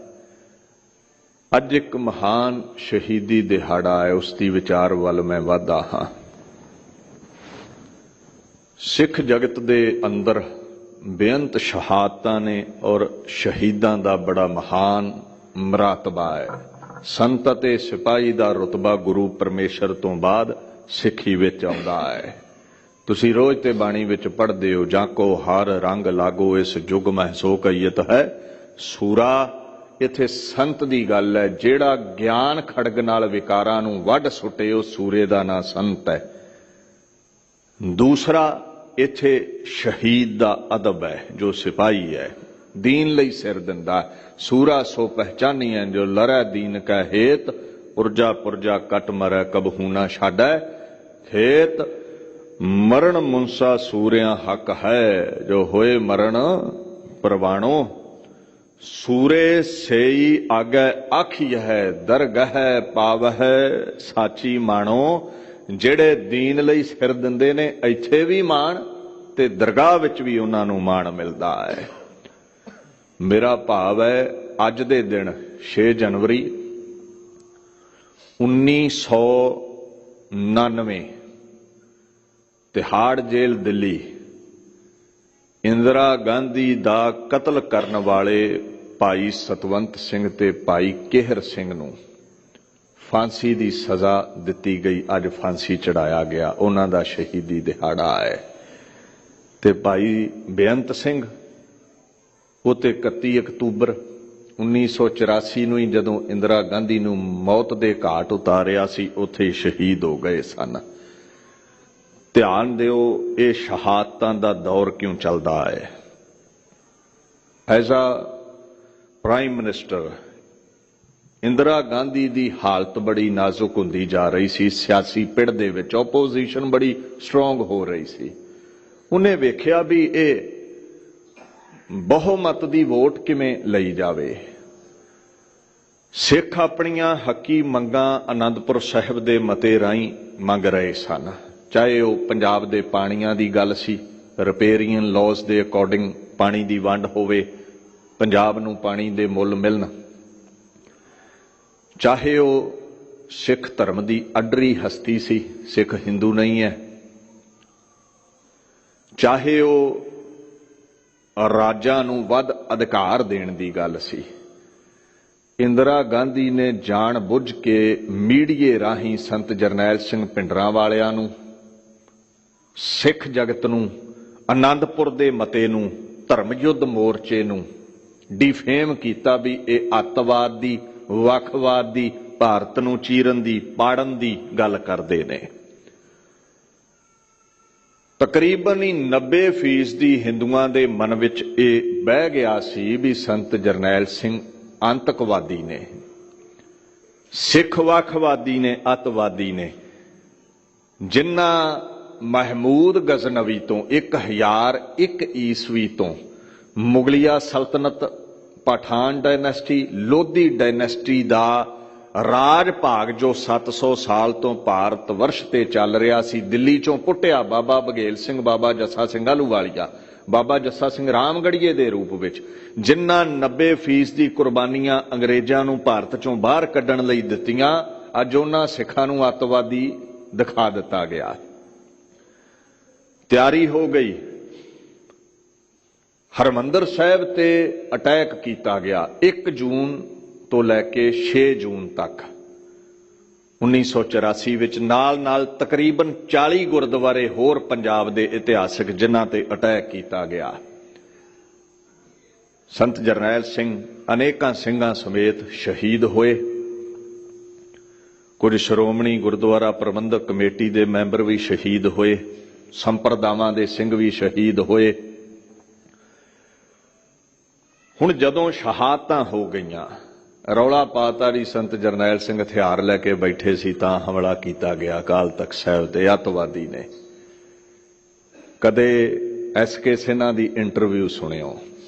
ਅੱਜ ਇੱਕ ਮਹਾਨ ਸ਼ਹੀਦੀ ਦਿਹਾੜਾ ਹੈ, ਉਸ ਦੀ ਵਿਚਾਰ ਵੱਲ ਮੈਂ ਵਧਦਾ ਹਾਂ। ਸਿੱਖ ਜਗਤ ਦੇ ਅੰਦਰ ਬੇਅੰਤ ਸ਼ਹਾਦਤਾਂ ਨੇ ਔਰ ਸ਼ਹੀਦਾਂ ਦਾ ਬੜਾ ਮਹਾਨ ਮਰਤਬਾ ਹੈ। ਸੰਤ ਅਤੇ ਸਿਪਾਹੀ ਦਾ ਰੁਤਬਾ ਗੁਰੂ ਪਰਮੇਸ਼ਰ ਤੋਂ ਬਾਅਦ ਸਿੱਖੀ ਵਿੱਚ ਆਉਂਦਾ ਹੈ। ਤੁਸੀਂ ਰੋਜ਼ ਤੇ ਬਾਣੀ ਵਿੱਚ ਪੜ੍ਹਦੇ ਹੋ, ਜਾਂ ਕੋ ਹਰ ਰੰਗ ਲਾਗੋ ਇਸ ਜੁਗ ਮਹਿ ਸੋ ਕਹੀਤ ਹੈ ਸੂਰਾ। ਇੱਥੇ ਸੰਤ ਦੀ ਗੱਲ ਹੈ। ਜਿਹੜਾ ਗਿਆਨ ਖੜਗ ਨਾਲ ਵਿਕਾਰਾਂ ਨੂੰ ਵੱਢ ਸੁੱਟੇ, ਉਹ ਸੂਰੇ ਦਾ ਨਾਂ ਸੰਤ ਹੈ। ਦੂਸਰਾ ਇੱਥੇ ਸ਼ਹੀਦ ਦਾ ਅਦਬ ਹੈ, ਜੋ ਸਿਪਾਹੀ ਹੈ, ਦੀਨ ਲਈ ਸਿਰ ਦਿੰਦਾ। ਸੂਰਾ ਸੋ ਪਹਿਚਾਨੀਐ ਜੋ ਲੜੈ ਦੀਨ ਕੈ ਹੇਤ, ਪੁਰਜਾ ਪੁਰਜਾ ਕਟ ਮਰੈ ਕਬਹੂ ਨਾ ਛਾਡੈ ਖੇਤ। ਮਰਨ ਮੁਨਸਾ ਸੂਰਿਆਂ ਹੱਕ ਹੈ, ਜੋ ਹੋਏ ਮਰਨ ਪ੍ਰਵਾਣੋ। ਸੂਰੇ ਸੇਈ ਆਗੈ ਆਖੀ ਹੈ, ਦਰਗਹਿ ਪਾਵਹਿ ਸਾਚੀ ਮਾਣੋ। ਜਿਹੜੇ ਦੀਨ ਲਈ ਸਿਰ ਦਿੰਦੇ ਨੇ, ਇੱਥੇ ਵੀ ਮਾਣ ਤੇ ਦਰਗਾਹ ਵਿੱਚ ਵੀ ਉਹਨਾਂ ਨੂੰ ਮਾਣ ਮਿਲਦਾ ਹੈ। ਮੇਰਾ ਭਾਵ ਹੈ ਅੱਜ ਦੇ ਦਿਨ 6 ਜਨਵਰੀ 1999 ਤਿਹਾੜ ਜੇਲ੍ਹ ਦਿੱਲੀ, ਇੰਦਰਾ ਗਾਂਧੀ ਦਾ ਕਤਲ ਕਰਨ ਵਾਲੇ ਭਾਈ ਸਤਵੰਤ ਸਿੰਘ ਤੇ ਭਾਈ ਕਿਹਰ ਸਿੰਘ ਨੂੰ ਫਾਂਸੀ ਦੀ ਸਜ਼ਾ ਦਿੱਤੀ ਗਈ। ਅੱਜ ਫਾਂਸੀ ਚੜਾਇਆ ਗਿਆ, ਉਹਨਾਂ ਦਾ ਸ਼ਹੀਦੀ ਦਿਹਾੜਾ ਹੈ। ਤੇ ਭਾਈ ਬੇਅੰਤ ਸਿੰਘ, ਉਹ ਤੇ 31 ਅਕਤੂਬਰ 1984 ਨੂੰ ਹੀ ਜਦੋਂ ਇੰਦਰਾ ਗਾਂਧੀ ਨੂੰ ਮੌਤ ਦੇ ਘਾਟ ਉਤਾਰਿਆ ਸੀ, ਉੱਥੇ ਹੀ ਸ਼ਹੀਦ ਹੋ ਗਏ ਸਨ। ਧਿਆਨ ਦਿਓ, ਇਹ ਸ਼ਹਾਦਤਾਂ ਦਾ ਦੌਰ ਕਿਉਂ ਚੱਲਦਾ ਹੈ। As a prime minister Indira Gandhi ਦੀ ਹਾਲਤ ਬੜੀ ਨਾਜ਼ੁਕ ਹੁੰਦੀ ਜਾ ਰਹੀ ਸੀ। ਸਿਆਸੀ ਪਿੜ ਦੇ ਵਿੱਚ ਆਪੋਜੀਸ਼ਨ ਬੜੀ ਸਟਰੋਂਗ ਹੋ ਰਹੀ ਸੀ। ਉਹਨੇ ਵੇਖਿਆ ਵੀ ਇਹ ਬਹੁਮਤ ਦੀ ਵੋਟ ਕਿਵੇਂ ਲਈ ਜਾਵੇ। ਸਿੱਖ ਆਪਣੀਆਂ ਹੱਕੀ ਮੰਗਾਂ ਆਨੰਦਪੁਰ ਸਾਹਿਬ ਦੇ ਮਤੇ ਰਾਹੀਂ ਮੰਗ ਰਹੇ ਸਨ, ਚਾਹੇ ਉਹ ਪੰਜਾਬ ਦੇ ਪਾਣੀਆਂ ਦੀ ਗੱਲ ਸੀ, ਰਿਪੇਰੀਅਨ ਲਾਜ਼ ਦੇ ਅਕੋਰਡਿੰਗ ਪਾਣੀ ਦੀ ਵੰਡ ਹੋਵੇ, ਪੰਜਾਬ ਨੂੰ ਪਾਣੀ ਦੇ ਮੁੱਲ ਮਿਲਣ, ਚਾਹੇ ਉਹ ਸਿੱਖ ਧਰਮ ਦੀ ਅੱਡਰੀ ਹਸਤੀ ਸੀ, ਸਿੱਖ ਹਿੰਦੂ ਨਹੀਂ ਹੈ, ਚਾਹੇ ਉਹ ਰਾਜਾਂ ਨੂੰ ਵੱਧ ਅਧਿਕਾਰ ਦੇਣ ਦੀ ਗੱਲ ਸੀ। ਇੰਦਰਾ ਗਾਂਧੀ ਨੇ ਜਾਣ ਬੁੱਝ ਕੇ ਮੀਡੀਏ ਰਾਹੀਂ ਸੰਤ ਜਰਨੈਲ ਸਿੰਘ ਭਿੰਡਰਾਂਵਾਲਿਆਂ ਨੂੰ, ਸਿੱਖ ਜਗਤ ਨੂੰ, ਆਨੰਦਪੁਰ ਦੇ ਮਤੇ ਨੂੰ, ਧਰਮ ਯੁੱਧ ਮੋਰਚੇ ਨੂੰ ਡਿਫੇਮ ਕੀਤਾ ਵੀ ਇਹ ਅੱਤਵਾਦ ਦੀ, ਵੱਖਵਾਦ ਦੀ, ਭਾਰਤ ਨੂੰ ਚੀਰਨ ਦੀ, ਪਾੜਨ ਦੀ ਗੱਲ ਕਰਦੇ ਨੇ। ਤਕਰੀਬਨ ਹੀ 90% ਹਿੰਦੂਆਂ ਦੇ ਮਨ ਵਿੱਚ ਇਹ ਬਹਿ ਗਿਆ ਸੀ ਵੀ ਸੰਤ ਜਰਨੈਲ ਸਿੰਘ ਆਤੰਕਵਾਦੀ ਨੇ, ਸਿੱਖ ਵੱਖਵਾਦੀ ਨੇ, ਅੱਤਵਾਦੀ ਨੇ। ਜਿਨ੍ਹਾਂ ਮਹਿਮੂਦ ਗਜ਼ਨਵੀ ਤੋਂ 1001 ਈਸਵੀ ਤੋਂ ਮੁਗਲਿਆ ਸਲਤਨਤ, ਪਠਾਨ ਡਾਇਨੈਸਟੀ, ਲੋਧੀ ਡਾਇਨੈਸਟੀ ਦਾ ਰਾਜ ਭਾਗ ਜੋ 700 ਸਾਲ ਤੋਂ ਭਾਰਤ ਵਰਸ਼ ਤੇ ਚੱਲ ਰਿਹਾ ਸੀ, ਦਿੱਲੀ ਚੋਂ ਪੁੱਟਿਆ ਬਾਬਾ ਬਘੇਲ ਸਿੰਘ, ਬਾਬਾ ਜੱਸਾ ਸਿੰਘ ਆਹਲੂਵਾਲੀਆ, ਬਾਬਾ ਜੱਸਾ ਸਿੰਘ ਰਾਮਗੜੀਏ ਦੇ ਰੂਪ ਵਿੱਚ, ਜਿਨ੍ਹਾਂ 90% ਦੀ ਕੁਰਬਾਨੀਆਂ ਅੰਗਰੇਜ਼ਾਂ ਨੂੰ ਭਾਰਤ ਚੋਂ ਬਾਹਰ ਕੱਢਣ ਲਈ ਦਿੱਤੀਆਂ, ਅੱਜ ਉਹਨਾਂ ਸਿੱਖਾਂ ਨੂੰ ਅੱਤਵਾਦੀ ਦਿਖਾ ਦਿੱਤਾ ਗਿਆ। ਤਿਆਰੀ ਹੋ ਗਈ, ਹਰਮੰਦਰ ਸਾਹਿਬ ਤੇ ਅਟੈਕ ਕੀਤਾ ਗਿਆ 1 ਜੂਨ ਤੋਂ ਲੈ ਕੇ 6 ਜੂਨ ਤੱਕ 1984 ਵਿੱਚ। ਨਾਲ ਤਕਰੀਬਨ 40 ਗੁਰਦੁਆਰੇ ਹੋਰ ਪੰਜਾਬ ਦੇ ਇਤਿਹਾਸਕ ਜਿਨ੍ਹਾਂ ਤੇ ਅਟੈਕ ਕੀਤਾ ਗਿਆ। ਸੰਤ ਜਰਨੈਲ ਸਿੰਘ ਅਨੇਕਾਂ ਸਿੰਘਾਂ ਸਮੇਤ ਸ਼ਹੀਦ ਹੋਏ। ਕੁਝ ਸ਼੍ਰੋਮਣੀ ਗੁਰਦੁਆਰਾ ਪ੍ਰਬੰਧਕ ਕਮੇਟੀ ਦੇ ਮੈਂਬਰ ਵੀ ਸ਼ਹੀਦ ਹੋਏ, ਸੰਪਰਦਾਵਾਂ ਦੇ ਸਿੰਘ ਵੀ ਸ਼ਹੀਦ ਹੋਏ। ਹੁਣ ਜਦੋਂ ਸ਼ਹਾਦਤਾਂ ਹੋ ਗਈਆਂ, ਰੌਲਾ ਪਾਤਾ ਜੀ ਸੰਤ ਜਰਨੈਲ ਸਿੰਘ ਹਥਿਆਰ ਲੈ ਕੇ ਬੈਠੇ ਸੀ ਤਾਂ ਹਮਲਾ ਕੀਤਾ ਗਿਆ ਅਕਾਲ ਤਖਤ ਸਾਹਿਬ ਤੇ ਅੱਤਵਾਦੀ ਨੇ। ਕਦੇ ਐਸਕੇ ਸਿਨਹਾ ਦੀ ਇੰਟਰਵਿਊ ਸੁਣਿਓ,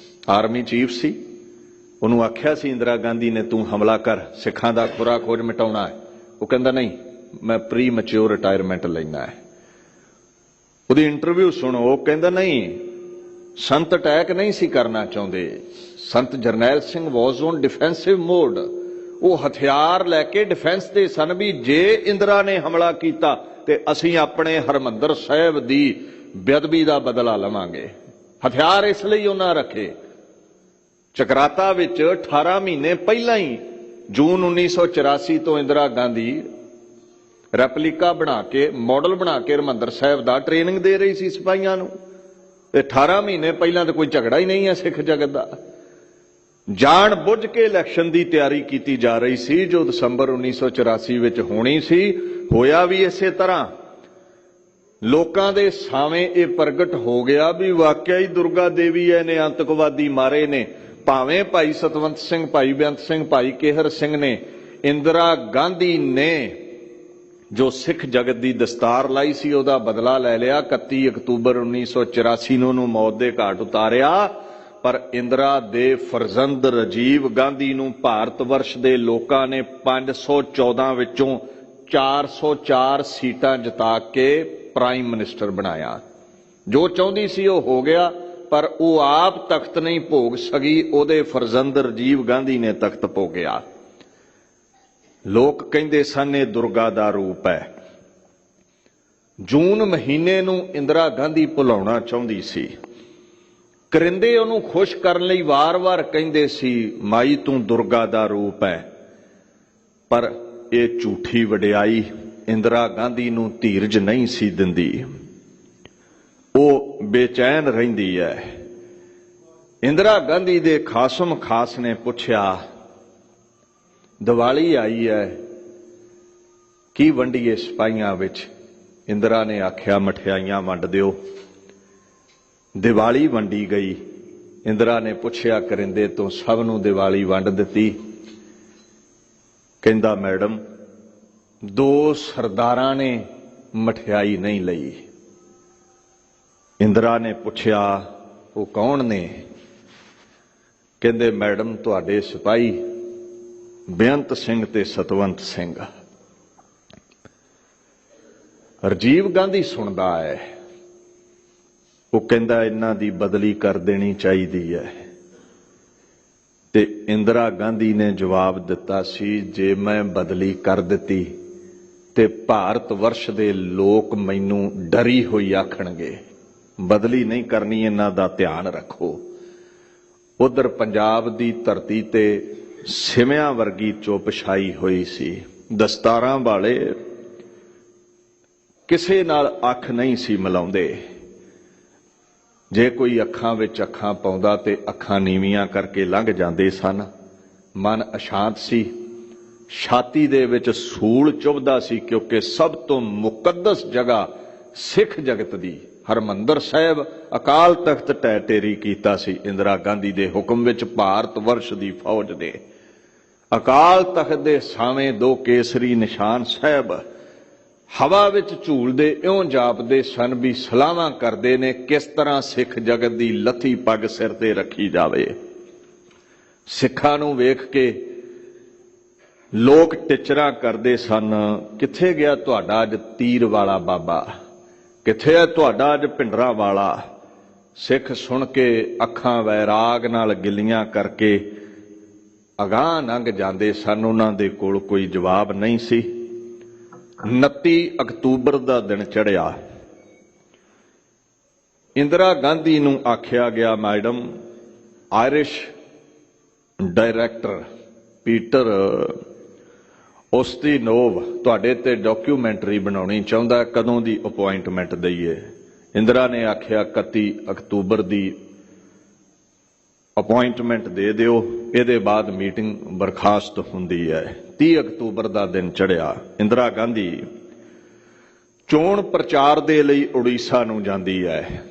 ਆਰਮੀ ਚੀਫ ਸੀ, ਉਹਨੂੰ ਆਖਿਆ ਸੀ ਇੰਦਰਾ ਗਾਂਧੀ ਨੇ ਤੂੰ ਹਮਲਾ ਕਰ, ਸਿੱਖਾਂ ਦਾ ਖੁਰਾ ਖੋਜ ਮਿਟਾਉਣਾ ਹੈ। ਉਹ ਕਹਿੰਦਾ ਨਹੀਂ, ਮੈਂ ਪ੍ਰੀ ਮੈਚਿਓਰ ਰਿਟਾਇਰਮੈਂਟ ਲੈਣਾ ਹੈ। ਉਹਦੀ ਇੰਟਰਵਿਊ ਸੁਣੋ, ਉਹ ਕਹਿੰਦਾ ਨਹੀਂ, ਸੰਤ ਅਟੈਕ ਨਹੀਂ ਸੀ ਕਰਨਾ ਚਾਹੁੰਦੇ, ਸੰਤ ਜਰਨੈਲ ਸਿੰਘ ਵਾਜ਼ ਔਨ ਡਿਫੈਂਸਿਵ ਮੋਡ। ਉਹ ਹਥਿਆਰ ਲੈ ਕੇ ਡਿਫੈਂਸ ਤੇ ਸਨ ਵੀ ਜੇ ਇੰਦਰਾ ਨੇ ਹਮਲਾ ਕੀਤਾ ਤੇ ਅਸੀਂ ਆਪਣੇ ਹਰਮੰਦਰ ਸਾਹਿਬ ਦੀ ਬੇਅਦਬੀ ਦਾ ਬਦਲਾ ਲਵਾਂਗੇ। ਹਥਿਆਰ ਇਸ ਲਈ ਉਹਨਾਂ ਰੱਖੇ। ਚਕਰਾਤਾ ਵਿੱਚ 18 ਮਹੀਨੇ ਪਹਿਲਾਂ ਹੀ ਜੂਨ 1984 ਤੋਂ ਇੰਦਰਾ ਗਾਂਧੀ ਰੈਪਲੀਕਾ ਬਣਾ ਕੇ, ਮਾਡਲ ਬਣਾ ਕੇ ਹਰਮੰਦਰ ਸਾਹਿਬ ਦਾ ਟ੍ਰੇਨਿੰਗ ਦੇ ਰਹੀ ਸੀ ਸਿਪਾਹੀਆਂ ਨੂੰ। ਤੇ 18 ਮਹੀਨੇ ਪਹਿਲਾਂ ਤਾਂ ਕੋਈ ਝਗੜਾ ਹੀ ਨਹੀਂ ਹੈ ਸਿੱਖ ਜਗਤ ਦਾ। ਜਾਣ ਬੁੱਝ ਕੇ ਇਲੈਕਸ਼ਨ ਦੀ ਤਿਆਰੀ ਕੀਤੀ ਜਾ ਰਹੀ ਸੀ ਜੋ ਦਸੰਬਰ 1984 ਵਿੱਚ ਹੋਣੀ ਸੀ। ਹੋਇਆ ਵੀ ਇਸੇ ਤਰ੍ਹਾਂ। ਲੋਕਾਂ ਦੇ ਸਾਹਮਣੇ ਇਹ ਪ੍ਰਗਟ ਹੋ ਗਿਆ ਵੀ ਵਾਕਿਆ ਹੀ ਦੁਰਗਾ ਦੇਵੀ ਨੇ ਆਤੰਕਵਾਦੀ ਮਾਰੇ ਨੇ। ਭਾਵੇਂ ਭਾਈ ਸਤਵੰਤ ਸਿੰਘ, ਭਾਈ ਬੇਅੰਤ ਸਿੰਘ, ਭਾਈ ਕੇਹਰ ਸਿੰਘ ਨੇ, ਇੰਦਰਾ ਗਾਂਧੀ ਨੇ ਜੋ ਸਿੱਖ ਜਗਤ ਦੀ ਦਸਤਾਰ ਲਾਈ ਸੀ ਉਹਦਾ ਬਦਲਾ ਲੈ ਲਿਆ। 31 ਅਕਤੂਬਰ 1984 ਨੂੰ ਉਹਨੂੰ ਮੌਤ ਦੇ ਘਾਟ ਉਤਾਰਿਆ। ਪਰ ਇੰਦਰਾ ਦੇ ਫਰਜ਼ੰਦ ਰਾਜੀਵ ਗਾਂਧੀ ਨੂੰ ਭਾਰਤ ਵਰਸ਼ ਦੇ ਲੋਕਾਂ ਨੇ 514 ਵਿੱਚੋਂ 404 ਸੀਟਾਂ ਜਿਤਾ ਕੇ ਪ੍ਰਾਈਮ ਮਿਨਿਸਟਰ ਬਣਾਇਆ। ਜੋ ਚਾਹੁੰਦੀ ਸੀ ਉਹ ਹੋ ਗਿਆ, ਪਰ ਉਹ ਆਪ ਤਖਤ ਨਹੀਂ ਭੋਗ ਸਕੀ, ਉਹਦੇ ਫਰਜ਼ੰਦ ਰਾਜੀਵ ਗਾਂਧੀ ਨੇ ਤਖਤ ਭੋਗਿਆ। ਲੋਕ ਕਹਿੰਦੇ ਸਨ ਇਹ ਦੁਰਗਾ ਦਾ ਰੂਪ ਹੈ। ਜੂਨ ਮਹੀਨੇ ਨੂੰ ਇੰਦਰਾ ਗਾਂਧੀ ਭੁਲਾਉਣਾ ਚਾਹੁੰਦੀ ਸੀ। ਕਰਿੰਦੇ ਉਹਨੂੰ ਖੁਸ਼ ਕਰਨ ਲਈ ਵਾਰ-ਵਾਰ ਕਹਿੰਦੇ ਸੀ ਮਾਈ ਤੂੰ ਦੁਰਗਾ ਦਾ ਰੂਪ ਹੈ। ਪਰ ਇਹ ਝੂਠੀ ਵਡਿਆਈ ਇੰਦਰਾ ਗਾਂਧੀ ਨੂੰ ਧੀਰਜ ਨਹੀਂ ਸੀ ਦਿੰਦੀ। ਉਹ ਬੇਚੈਨ ਰਹਿੰਦੀ ਹੈ। ਇੰਦਰਾ ਗਾਂਧੀ ਦੇ ਖਾਸਮ ਖਾਸ ਨੇ ਪੁੱਛਿਆ ਦੀਵਾਲੀ ਆਈ ਹੈ, ਕੀ ਵੰਡੀਏ ਸਿਪਾਹੀਆਂ ਵਿੱਚ? ਇੰਦਰਾ ਨੇ ਆਖਿਆ ਮਠਿਆਈਆਂ ਵੰਡ ਦਿਓ। ਦੀਵਾਲੀ ਵੰਡੀ ਗਈ। ਇੰਦਰਾ ਨੇ ਪੁੱਛਿਆ ਕਰਿੰਦੇ ਤੋਂ, ਸਭ ਨੂੰ ਦੀਵਾਲੀ ਵੰਡ ਦਿੱਤੀ? ਕਹਿੰਦਾ ਮੈਡਮ 2 ਸਰਦਾਰਾਂ ਨੇ ਮਠਿਆਈ ਨਹੀਂ ਲਈ। ਇੰਦਰਾ ਨੇ ਪੁੱਛਿਆ ਉਹ ਕੌਣ ਨੇ? ਕਹਿੰਦੇ ਮੈਡਮ ਤੁਹਾਡੇ ਸਿਪਾਹੀ। ਬੇਅੰਤ ਸਿੰਘ ਤੇ ਸਤਵੰਤ ਸਿੰਘ। ਰਾਜੀਵ ਗਾਂਧੀ ਸੁਣਦਾ ਹੈ, ਉਹ ਕਹਿੰਦਾ ਇਹਨਾਂ ਦੀ ਬਦਲੀ ਕਰ ਦੇਣੀ ਚਾਹੀਦੀ ਹੈ। ਤੇ ਇੰਦਰਾ ਗਾਂਧੀ ਨੇ ਜਵਾਬ ਦਿੱਤਾ ਸੀ, ਜੇ ਮੈਂ ਬਦਲੀ ਕਰ ਦਿੱਤੀ ਤੇ ਭਾਰਤ ਵਰਸ਼ ਦੇ ਲੋਕ ਮੈਨੂੰ ਡਰੀ ਹੋਈ ਆਖਣਗੇ। ਬਦਲੀ ਨਹੀਂ ਕਰਨੀ, ਇਹਨਾਂ ਦਾ ਧਿਆਨ ਰੱਖੋ। ਉਧਰ ਪੰਜਾਬ ਦੀ ਧਰਤੀ ਤੇ ਸਿਮਿਆਂ ਵਰਗੀ ਚੁੱਪ ਛਾਈ ਹੋਈ ਸੀ। ਦਸਤਾਰਾਂ ਵਾਲੇ ਕਿਸੇ ਨਾਲ ਅੱਖ ਨਹੀਂ ਸੀ ਮਿਲਾਉਂਦੇ। ਜੇ ਕੋਈ ਅੱਖਾਂ ਵਿੱਚ ਅੱਖਾਂ ਪਾਉਂਦਾ ਤੇ ਅੱਖਾਂ ਨੀਵੀਆਂ ਕਰਕੇ ਲੰਘ ਜਾਂਦੇ ਸਨ। ਮਨ ਅਸ਼ਾਂਤ ਸੀ, ਛਾਤੀ ਦੇ ਵਿੱਚ ਸੂਲ ਚੁਭਦਾ ਸੀ, ਕਿਉਂਕਿ ਸਭ ਤੋਂ ਮੁਕੱਦਸ ਜਗ੍ਹਾ ਸਿੱਖ ਜਗਤ ਦੀ ਹਰਮੰਦਰ ਸਾਹਿਬ ਅਕਾਲ ਤਖਤ ਢਹਿ ਢੇਰੀ ਕੀਤਾ ਸੀ ਇੰਦਰਾ ਗਾਂਧੀ ਦੇ ਹੁਕਮ ਵਿੱਚ। ਭਾਰਤ ਵਰਸ਼ ਦੀ ਫੌਜ ਦੇ ਅਕਾਲ ਤਖਤ ਦੇ ਸਾਵੇਂ ਦੋ ਕੇਸਰੀ ਨਿਸ਼ਾਨ ਸਾਹਿਬ ਹਵਾ ਵਿੱਚ ਝੂਲਦੇ ਇਉਂ ਜਾਪਦੇ ਸਨ ਵੀ ਸਲਾਹਾਂ ਕਰਦੇ ਨੇ ਕਿਸ ਤਰ੍ਹਾਂ ਸਿੱਖ ਜਗਤ ਦੀ ਲੱਥੀ ਪੱਗ ਸਿਰ ਤੇ ਰੱਖੀ ਜਾਵੇ। ਸਿੱਖਾਂ ਨੂੰ ਵੇਖ ਕੇ ਲੋਕ ਟਿਚਰਾਂ ਕਰਦੇ ਸਨ, ਕਿੱਥੇ ਗਿਆ ਤੁਹਾਡਾ ਅੱਜ ਤੀਰ ਵਾਲਾ ਬਾਬਾ, ਕਿੱਥੇ ਹੈ ਤੁਹਾਡਾ ਅੱਜ ਭਿੰਡਰਾਂ ਵਾਲਾ। ਸਿੱਖ ਸੁਣ ਕੇ ਅੱਖਾਂ ਵੈਰਾਗ ਨਾਲ ਗਿੱਲੀਆਂ ਕਰਕੇ ਅਗਾਂਹ ਲੰਘ ਜਾਂਦੇ ਸਨ। ਉਹਨਾਂ ਦੇ ਕੋਲ ਕੋਈ ਜਵਾਬ ਨਹੀਂ ਸੀ। 29 ਅਕਤੂਬਰ ਦਾ ਦਿਨ ਚੜ੍ਹਿਆ। ਇੰਦਰਾ ਗਾਂਧੀ ਨੂੰ ਆਖਿਆ ਗਿਆ, ਮੈਡਮ, ਆਇਰਿਸ਼ ਡਾਇਰੈਕਟਰ ਪੀਟਰ ਉਸਤੀਨੋਵ ਤੁਹਾਡੇ ਤੇ ਡਾਕੂਮੈਂਟਰੀ ਬਣਾਉਣੀ ਚਾਹੁੰਦਾ, ਕਦੋਂ ਦੀ ਅਪੁਆਇੰਟਮੈਂਟ ਦਈਏ। ਇੰਦਰਾ ਨੇ ਆਖਿਆ 31 ਅਕਤੂਬਰ ਦੀ ਅਪੁਆਇੰਟਮੈਂਟ ਦੇ ਦਿਓ, ਇਹਦੇ ਬਾਅਦ ਮੀਟਿੰਗ ਬਰਖਾਸਤ ਹੁੰਦੀ ਹੈ। 30 ਅਕਤੂਬਰ ਦਾ ਦਿਨ ਚੜ੍ਹਿਆ। ਇੰਦਰਾ ਗਾਂਧੀ ਚੋਣ ਪ੍ਰਚਾਰ ਦੇ ਲਈ ਉੜੀਸਾ ਨੂੰ ਜਾਂਦੀ ਹੈ।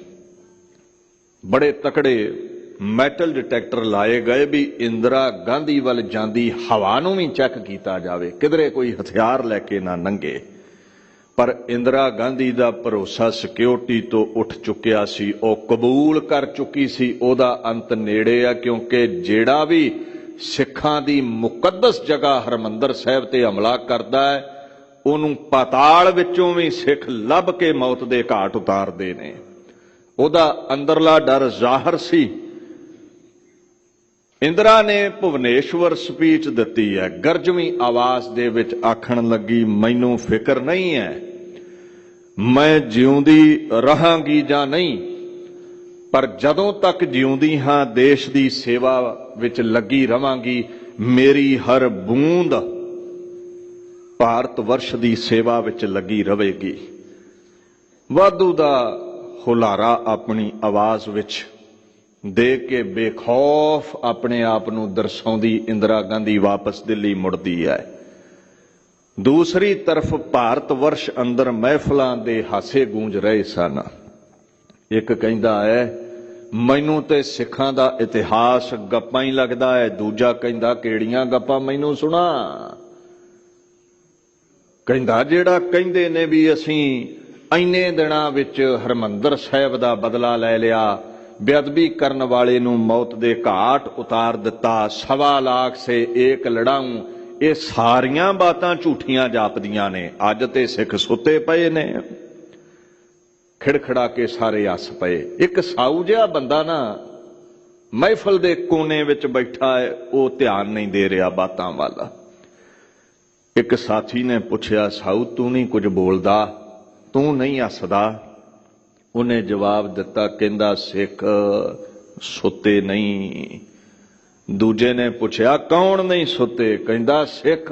ਬੜੇ ਤਕੜੇ ਮੈਟਲ ਡਿਟੈਕਟਰ ਲਾਏ ਗਏ ਵੀ ਇੰਦਰਾ ਗਾਂਧੀ ਵੱਲ ਜਾਂਦੀ ਹਵਾ ਨੂੰ ਵੀ ਚੈੱਕ ਕੀਤਾ ਜਾਵੇ, ਕਿਧਰੇ ਕੋਈ ਹਥਿਆਰ ਲੈ ਕੇ ਨਾ ਲੰਘੇ। ਪਰ ਇੰਦਰਾ ਗਾਂਧੀ ਦਾ ਭਰੋਸਾ ਸਿਕਿਉਰਿਟੀ ਤੋਂ ਉੱਠ ਚੁੱਕਿਆ ਸੀ। ਉਹ ਕਬੂਲ ਕਰ ਚੁੱਕੀ ਸੀ ਉਹਦਾ ਅੰਤ ਨੇੜੇ ਆ, ਕਿਉਂਕਿ ਜਿਹੜਾ ਵੀ ਸਿੱਖਾਂ ਦੀ ਮੁਕੱਦਸ ਜਗ੍ਹਾ ਹਰਮੰਦਰ ਸਾਹਿਬ ਤੇ ਹਮਲਾ ਕਰਦਾ ਹੈ, ਉਹਨੂੰ ਪਾਤਾਲ ਵਿੱਚੋਂ ਵੀ ਸਿੱਖ ਲੱਭ ਕੇ ਮੌਤ ਦੇ ਘਾਟ ਉਤਾਰਦੇ ਨੇ। ਉਹਦਾ ਅੰਦਰਲਾ ਡਰ ਜ਼ਾਹਰ ਸੀ। ਇੰਦਰਾ ਨੇ ਭੁਵਨੇਸ਼ਵਰ ਸਪੀਚ ਦਿੱਤੀ ਹੈ। ਗਰਜਵੀਂ ਆਵਾਜ਼ ਦੇ ਵਿੱਚ ਆਖਣ ਲੱਗੀ, ਮੈਨੂੰ ਫਿਕਰ ਨਹੀਂ ਹੈ ਮੈਂ ਜਿਉਂਦੀ ਰਹਾਂਗੀ ਜਾਂ ਨਹੀਂ, ਪਰ ਜਦੋਂ ਤੱਕ ਜਿਉਂਦੀ ਹਾਂ ਦੇਸ਼ ਦੀ ਸੇਵਾ ਵਿੱਚ ਲੱਗੀ ਰਵਾਂਗੀ। ਮੇਰੀ ਹਰ ਬੂੰਦ ਭਾਰਤ ਵਰਸ਼ ਦੀ ਸੇਵਾ ਵਿੱਚ ਲੱਗੀ ਰਹੇਗੀ। ਵਾਧੂ ਦਾ ਹੁਲਾਰਾ ਆਪਣੀ ਆਵਾਜ਼ ਵਿੱਚ ਦੇ ਕੇ ਬੇਖੌਫ ਆਪਣੇ ਆਪ ਨੂੰ ਦਰਸਾਉਂਦੀ ਇੰਦਰਾ ਗਾਂਧੀ ਵਾਪਸ ਦਿੱਲੀ ਮੁੜਦੀ ਹੈ। ਦੂਸਰੀ ਤਰਫ ਭਾਰਤ ਵਰਸ਼ ਅੰਦਰ ਮਹਿਫਲਾਂ ਦੇ ਹਾਸੇ ਗੂੰਜ ਰਹੇ ਸਨ। ਇੱਕ ਕਹਿੰਦਾ ਹੈ, ਮੈਨੂੰ ਤੇ ਸਿੱਖਾਂ ਦਾ ਇਤਿਹਾਸ ਗੱਪਾਂ ਹੀ ਲੱਗਦਾ ਹੈ। ਦੂਜਾ ਕਹਿੰਦਾ, ਕਿਹੜੀਆਂ ਗੱਪਾਂ, ਮੈਨੂੰ ਸੁਣਾ। ਕਹਿੰਦਾ, ਜਿਹੜਾ ਕਹਿੰਦੇ ਨੇ ਵੀ ਅਸੀਂ ਇੰਨੇ ਦਿਨਾਂ ਵਿੱਚ ਹਰਮੰਦਰ ਸਾਹਿਬ ਦਾ ਬਦਲਾ ਲੈ ਲਿਆ, ਬੇਅਦਬੀ ਕਰਨ ਵਾਲੇ ਨੂੰ ਮੌਤ ਦੇ ਘਾਟ ਉਤਾਰ ਦਿੱਤਾ, 1.25 ਲੱਖ ਸੇ ਏਕ ਲੜਾਊਂ, ਇਹ ਸਾਰੀਆਂ ਬਾਤਾਂ ਝੂਠੀਆਂ ਜਾਪਦੀਆਂ ਨੇ। ਅੱਜ ਤੇ ਸਿੱਖ ਸੁੱਤੇ ਪਏ ਨੇ। ਖਿੜਖੜਾ ਕੇ ਸਾਰੇ ਹੱਸ ਪਏ। ਇੱਕ ਸਾਊ ਜਿਹਾ ਬੰਦਾ ਨਾ ਮਹਿਫਲ ਦੇ ਕੋਨੇ ਵਿੱਚ ਬੈਠਾ ਹੈ, ਉਹ ਧਿਆਨ ਨਹੀਂ ਦੇ ਰਿਹਾ ਬਾਤਾਂ ਵੱਲ। ਇੱਕ ਸਾਥੀ ਨੇ ਪੁੱਛਿਆ, ਸਾਊ ਤੂੰ ਨਹੀਂ ਕੁਝ ਬੋਲਦਾ, ਤੂੰ ਨਹੀਂ ਹੱਸਦਾ? ਉਹਨੇ ਜਵਾਬ ਦਿੱਤਾ, ਕਹਿੰਦਾ, ਸਿੱਖ ਸੁੱਤੇ ਨਹੀਂ। ਦੂਜੇ ਨੇ ਪੁੱਛਿਆ, ਕੌਣ ਨਹੀਂ ਸੁੱਤੇ? ਕਹਿੰਦਾ, ਸਿੱਖ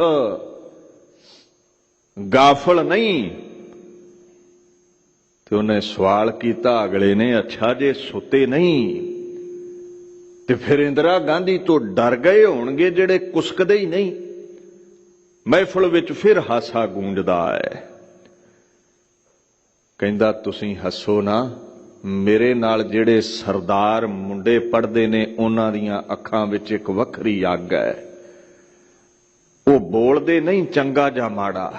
ਗਾਫਲ ਨਹੀਂ। ਤੇ ਉਹਨੇ ਸਵਾਲ ਕੀਤਾ ਅਗਲੇ ਨੇ, ਅੱਛਾ ਜੇ ਸੁੱਤੇ ਨਹੀਂ ਤੇ ਫਿਰ ਇੰਦਰਾ ਗਾਂਧੀ ਤੋਂ ਡਰ ਗਏ ਹੋਣਗੇ ਜਿਹੜੇ ਕੁਸਕਦੇ ਹੀ ਨਹੀਂ। ਮਹਿਫਲ ਵਿੱਚ ਫਿਰ ਹਾਸਾ ਗੂੰਜਦਾ ਹੈ। ਕਹਿੰਦਾ, ਤੁਸੀਂ ਹੱਸੋ ਨਾ, ਮੇਰੇ ਨਾਲ ਜਿਹੜੇ ਸਰਦਾਰ ਮੁੰਡੇ ਪੜ੍ਹਦੇ ਨੇ ਉਹਨਾਂ ਦੀਆਂ ਅੱਖਾਂ ਵਿੱਚ ਇੱਕ ਵੱਖਰੀ ਅੱਗ ਹੈ। ਉਹ ਬੋਲਦੇ ਨਹੀਂ ਚੰਗਾ ਜਾਂ ਮਾੜਾ,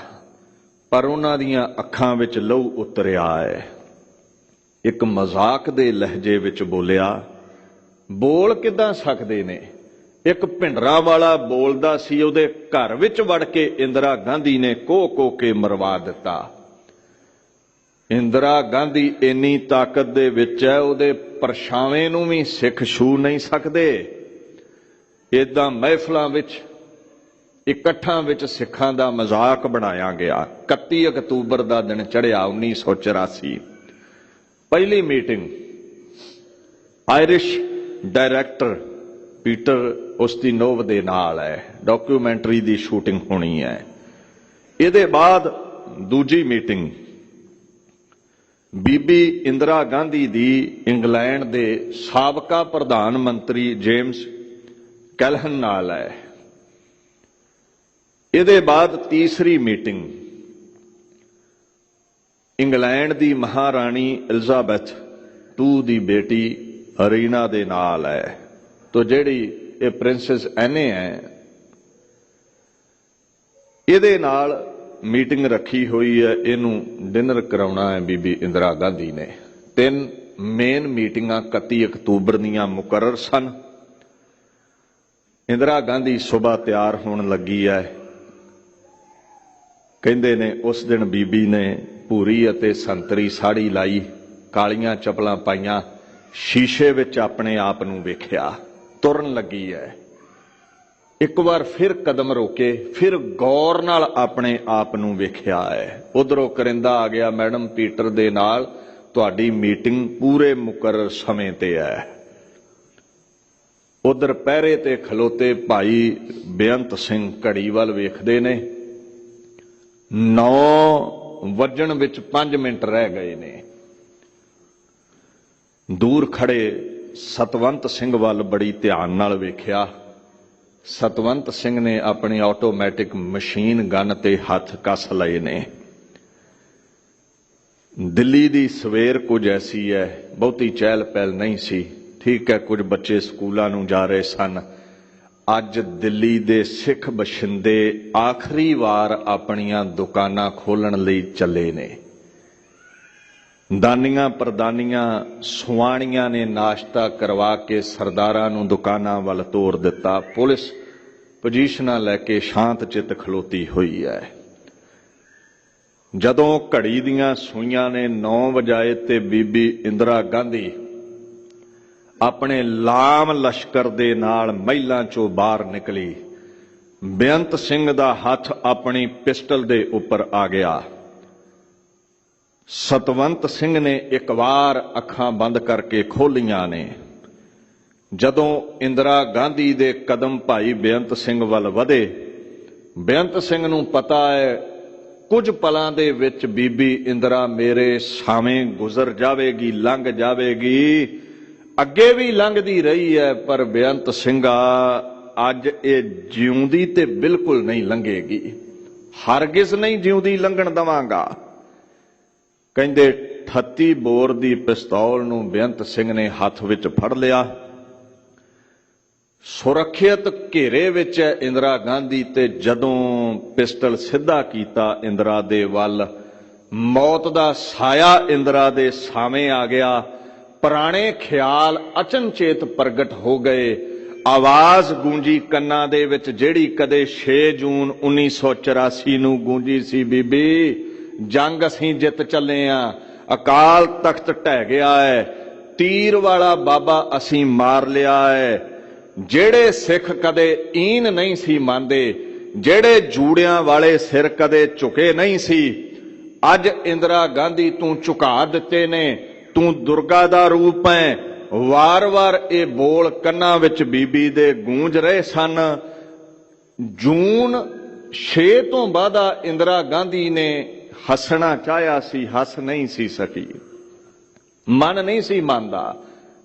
ਪਰ ਉਹਨਾਂ ਦੀਆਂ ਅੱਖਾਂ ਵਿੱਚ ਲਹੂ ਉਤਰਿਆ ਹੈ। ਇੱਕ ਮਜ਼ਾਕ ਦੇ ਲਹਿਜੇ ਵਿੱਚ ਬੋਲਿਆ, ਬੋਲ ਕਿੱਦਾਂ ਸਕਦੇ ਨੇ? ਇੱਕ ਭਿੰਡਰਾਂ ਵਾਲਾ ਬੋਲਦਾ ਸੀ, ਉਹਦੇ ਘਰ ਵਿੱਚ ਵੜ ਕੇ ਇੰਦਰਾ ਗਾਂਧੀ ਨੇ ਕੋਹ ਕੇ ਮਰਵਾ ਦਿੱਤਾ। ਇੰਦਰਾ ਗਾਂਧੀ ਇੰਨੀ ਤਾਕਤ ਦੇ ਵਿੱਚ ਹੈ, ਉਹਦੇ ਪਰਛਾਵੇਂ ਨੂੰ ਵੀ ਸਿੱਖ ਛੂ ਨਹੀਂ ਸਕਦੇ। ਏਦਾਂ ਮਹਿਫਲਾਂ ਵਿੱਚ, ਇਕੱਠਾਂ ਵਿੱਚ ਸਿੱਖਾਂ ਦਾ ਮਜ਼ਾਕ ਬਣਾਇਆ ਗਿਆ। 31 ਅਕਤੂਬਰ ਦਾ ਦਿਨ ਚੜ੍ਹਿਆ 1984। ਪਹਿਲੀ ਮੀਟਿੰਗ ਆਇਰਿਸ਼ ਡਾਇਰੈਕਟਰ ਪੀਟਰ ਉਸਤੀਨੋਵ ਦੇ ਨਾਲ ਹੈ। ਡਾਕੂਮੈਂਟਰੀ ਦੀ ਸ਼ੂਟਿੰਗ ਹੋਣੀ ਹੈ। ਇਹਦੇ ਬਾਅਦ ਦੂਜੀ ਮੀਟਿੰਗ ਬੀਬੀ ਇੰਦਰਾ ਗਾਂਧੀ ਦੀ ਇੰਗਲੈਂਡ ਦੇ ਸਾਬਕਾ ਪ੍ਰਧਾਨ ਮੰਤਰੀ ਜੇਮਸ ਕੈਲਹਨ ਨਾਲ ਹੈ। ਇਹਦੇ ਬਾਅਦ ਤੀਸਰੀ ਮੀਟਿੰਗ ਇੰਗਲੈਂਡ ਦੀ ਮਹਾਰਾਣੀ ਐਲਿਜ਼ਾਬੈਥ II ਦੀ ਬੇਟੀ ਰੀਨਾ ਦੇ ਨਾਲ ਹੈ। ਤੋ ਜਿਹੜੀ ਇਹ ਪ੍ਰਿੰਸੈਸ ਐਨੇ ਹੈ, ਇਹਦੇ ਨਾਲ ਮੀਟਿੰਗ ਰੱਖੀ ਹੋਈ ਹੈ। ਇਹਨੂੰ ਡਿਨਰ ਕਰਾਉਣਾ ਹੈ ਬੀਬੀ ਇੰਦਰਾ ਗਾਂਧੀ ਨੇ। 3 ਮੇਨ ਮੀਟਿੰਗਾਂ 31 ਅਕਤੂਬਰ ਦੀਆਂ ਮੁਕਰਰ ਸਨ। ਇੰਦਰਾ ਗਾਂਧੀ ਸੁਬਾਹ ਤਿਆਰ ਹੋਣ ਲੱਗੀ ਹੈ। ਕਹਿੰਦੇ ਨੇ ਉਸ ਦਿਨ ਬੀਬੀ ਨੇ ਭੂਰੀ ਅਤੇ ਸੰਤਰੀ ਸਾੜੀ ਲਾਈ, ਕਾਲੀਆਂ ਚੱਪਲਾਂ ਪਾਈਆਂ, ਸ਼ੀਸ਼ੇ ਵਿੱਚ ਆਪਣੇ ਆਪ ਨੂੰ ਵੇਖਿਆ, ਤੁਰਨ ਲੱਗੀ ਹੈ। ਇੱਕ ਵਾਰ ਫਿਰ ਕਦਮ ਰੋਕੇ, ਫਿਰ ਗੌਰ ਨਾਲ ਆਪਣੇ ਆਪ ਨੂੰ ਵੇਖਿਆ ਹੈ। ਉਧਰੋਂ ਕਰਿੰਦਾ ਆ ਗਿਆ, ਮੈਡਮ ਪੀਟਰ ਦੇ ਨਾਲ ਤੁਹਾਡੀ ਮੀਟਿੰਗ ਪੂਰੇ ਮੁਕਰਰ ਸਮੇਂ ਤੇ ਹੈ। ਉਧਰ ਪਹਿਰੇ ਤੇ ਖਲੋਤੇ ਭਾਈ ਬੇਅੰਤ ਸਿੰਘ ਘੜੀ ਵੱਲ ਵੇਖਦੇ ਨੇ। 9 ਵੱਜਣ ਵਿੱਚ 5 ਮਿੰਟ ਰਹਿ ਗਏ ਨੇ। ਦੂਰ ਖੜੇ ਸਤਵੰਤ ਸਿੰਘ ਵੱਲ ਬੜੀ ਧਿਆਨ ਨਾਲ ਵੇਖਿਆ। ਸਤਵੰਤ ਸਿੰਘ ਨੇ ਆਪਣੀ ਆਟੋਮੈਟਿਕ ਮਸ਼ੀਨ ਗਨ ਤੇ ਹੱਥ ਕੱਸ ਲਏ ਨੇ। ਦਿੱਲੀ ਦੀ ਸਵੇਰ ਕੁਝ ਐਸੀ ਹੈ, ਬਹੁਤੀ ਚਹਿਲ ਪਹਿਲ ਨਹੀਂ ਸੀ। ਠੀਕ ਹੈ, ਕੁਝ ਬੱਚੇ ਸਕੂਲਾਂ ਨੂੰ ਜਾ ਰਹੇ ਸਨ। ਅੱਜ ਦਿੱਲੀ ਦੇ ਸਿੱਖ ਬਸ਼ਿੰਦੇ ਆਖਰੀ ਵਾਰ ਆਪਣੀਆਂ ਦੁਕਾਨਾਂ ਖੋਲ੍ਹਣ ਲਈ ਚੱਲੇ ਨੇ। ਦਾਨੀਆਂ ਪ੍ਰਦਾਨੀਆਂ ਸੁਆਣੀਆਂ ਨੇ ਨਾਸ਼ਤਾ ਕਰਵਾ ਕੇ ਸਰਦਾਰਾਂ ਨੂੰ ਦੁਕਾਨਾਂ ਵੱਲ ਤੋਰ ਦਿੱਤਾ। ਪੁਲਿਸ ਪੋਜੀਸ਼ਨਾਂ ਲੈ ਕੇ ਸ਼ਾਂਤ ਚਿੱਤ ਖਲੋਤੀ ਹੋਈ ਹੈ। ਜਦੋਂ ਘੜੀ ਦੀਆਂ ਸੂਈਆਂ ਨੇ 9 ਵਜਾਏ ਤੇ ਬੀਬੀ ਇੰਦਰਾ ਗਾਂਧੀ ਆਪਣੇ ਲਾਮ ਲਸ਼ਕਰ ਦੇ ਨਾਲ ਮਹਿਲਾਂ ਚੋਂ ਬਾਹਰ ਨਿਕਲੀ। ਬੇਅੰਤ ਸਿੰਘ ਦਾ ਹੱਥ ਆਪਣੀ ਪਿਸਟਲ ਦੇ ਉੱਪਰ ਆ ਗਿਆ। ਸਤਵੰਤ ਸਿੰਘ ਨੇ ਇੱਕ ਵਾਰ ਅੱਖਾਂ ਬੰਦ ਕਰਕੇ ਖੋਲੀਆਂ ਨੇ। ਜਦੋਂ ਇੰਦਰਾ ਗਾਂਧੀ ਦੇ ਕਦਮ ਭਾਈ ਬੇਅੰਤ ਸਿੰਘ ਵੱਲ ਵਧੇ, ਬੇਅੰਤ ਸਿੰਘ ਨੂੰ ਪਤਾ ਹੈ ਕੁਝ ਪਲਾਂ ਦੇ ਵਿੱਚ ਬੀਬੀ ਇੰਦਰਾ ਮੇਰੇ ਸਾਵੇਂ ਗੁਜ਼ਰ ਜਾਵੇਗੀ, ਲੰਘ ਜਾਵੇਗੀ। ਅੱਗੇ ਵੀ ਲੰਘਦੀ ਰਹੀ ਹੈ, ਪਰ ਬੇਅੰਤ ਸਿੰਘਾ ਅੱਜ ਇਹ ਜਿਉਂਦੀ ਤੇ ਬਿਲਕੁਲ ਨਹੀਂ ਲੰਘੇਗੀ, ਹਰਗਿਜ਼ ਨਹੀਂ ਜਿਉਂਦੀ ਲੰਘਣ ਦਵਾਂਗਾ। ਕਹਿੰਦੇ 38 ਬੋਰ ਦੀ ਪਿਸਤੌਲ ਨੂੰ ਬੇਅੰਤ ਸਿੰਘ ਨੇ ਹੱਥ ਵਿੱਚ ਫੜ ਲਿਆ। ਸੁਰੱਖਿਅਤ ਘੇਰੇ ਵਿੱਚ ਹੈ ਇੰਦਰਾ ਗਾਂਧੀ, ਤੇ ਜਦੋਂ ਪਿਸਟਲ ਸਿੱਧਾ ਕੀਤਾ ਇੰਦਰਾ ਦੇ ਵੱਲ, ਮੌਤ ਦਾ ਸਾਇਆ ਇੰਦਰਾ ਦੇ ਸਾਹਮਣੇ ਆ ਗਿਆ। ਪੁਰਾਣੇ ਖਿਆਲ ਅਚਨਚੇਤ ਪ੍ਰਗਟ ਹੋ ਗਏ। ਆਵਾਜ਼ ਗੂੰਜੀ ਕੰਨਾਂ ਦੇ ਵਿੱਚ, ਜਿਹੜੀ ਕਦੇ 6 ਜੂਨ 1984 ਨੂੰ ਗੂੰਜੀ ਸੀ, ਬੀਬੀ ਜੰਗ ਅਸੀਂ ਜਿੱਤ ਚੱਲੇ ਆਂ, ਅਕਾਲ ਤਖਤ ਢਹਿ ਗਿਆ ਹੈ, ਤੀਰ ਵਾਲਾ ਬਾਬਾ ਅਸੀਂ ਮਾਰ ਲਿਆ ਹੈ। ਜਿਹੜੇ ਸਿੱਖ ਕਦੇ ਈਨ ਨਹੀਂ ਸੀ ਮੰਨਦੇ, ਜਿਹੜੇ ਜੂੜਿਆਂ ਵਾਲੇ ਸਿਰ ਕਦੇ ਝੁਕੇ ਨਹੀਂ ਸੀ, ਅੱਜ ਇੰਦਰਾ ਗਾਂਧੀ ਤੂੰ ਝੁਕਾ ਦਿੱਤੇ ਨੇ। ਤੂੰ ਦੁਰਗਾ ਦਾ ਰੂਪ ਹੈ। ਵਾਰ-ਵਾਰ ਇਹ ਬੋਲ ਕੰਨਾਂ ਵਿੱਚ ਬੀਬੀ ਦੇ ਗੂੰਜ ਰਹੇ ਸਨ। ਜੂਨ 6 ਤੋਂ ਬਾਅਦ ਇੰਦਰਾ ਗਾਂਧੀ ਨੇ ਹੱਸਣਾ ਚਾਹਿਆ ਸੀ, ਹੱਸ ਨਹੀਂ ਸੀ ਸਕੀ। ਮਨ ਨਹੀਂ ਸੀ ਮੰਨਦਾ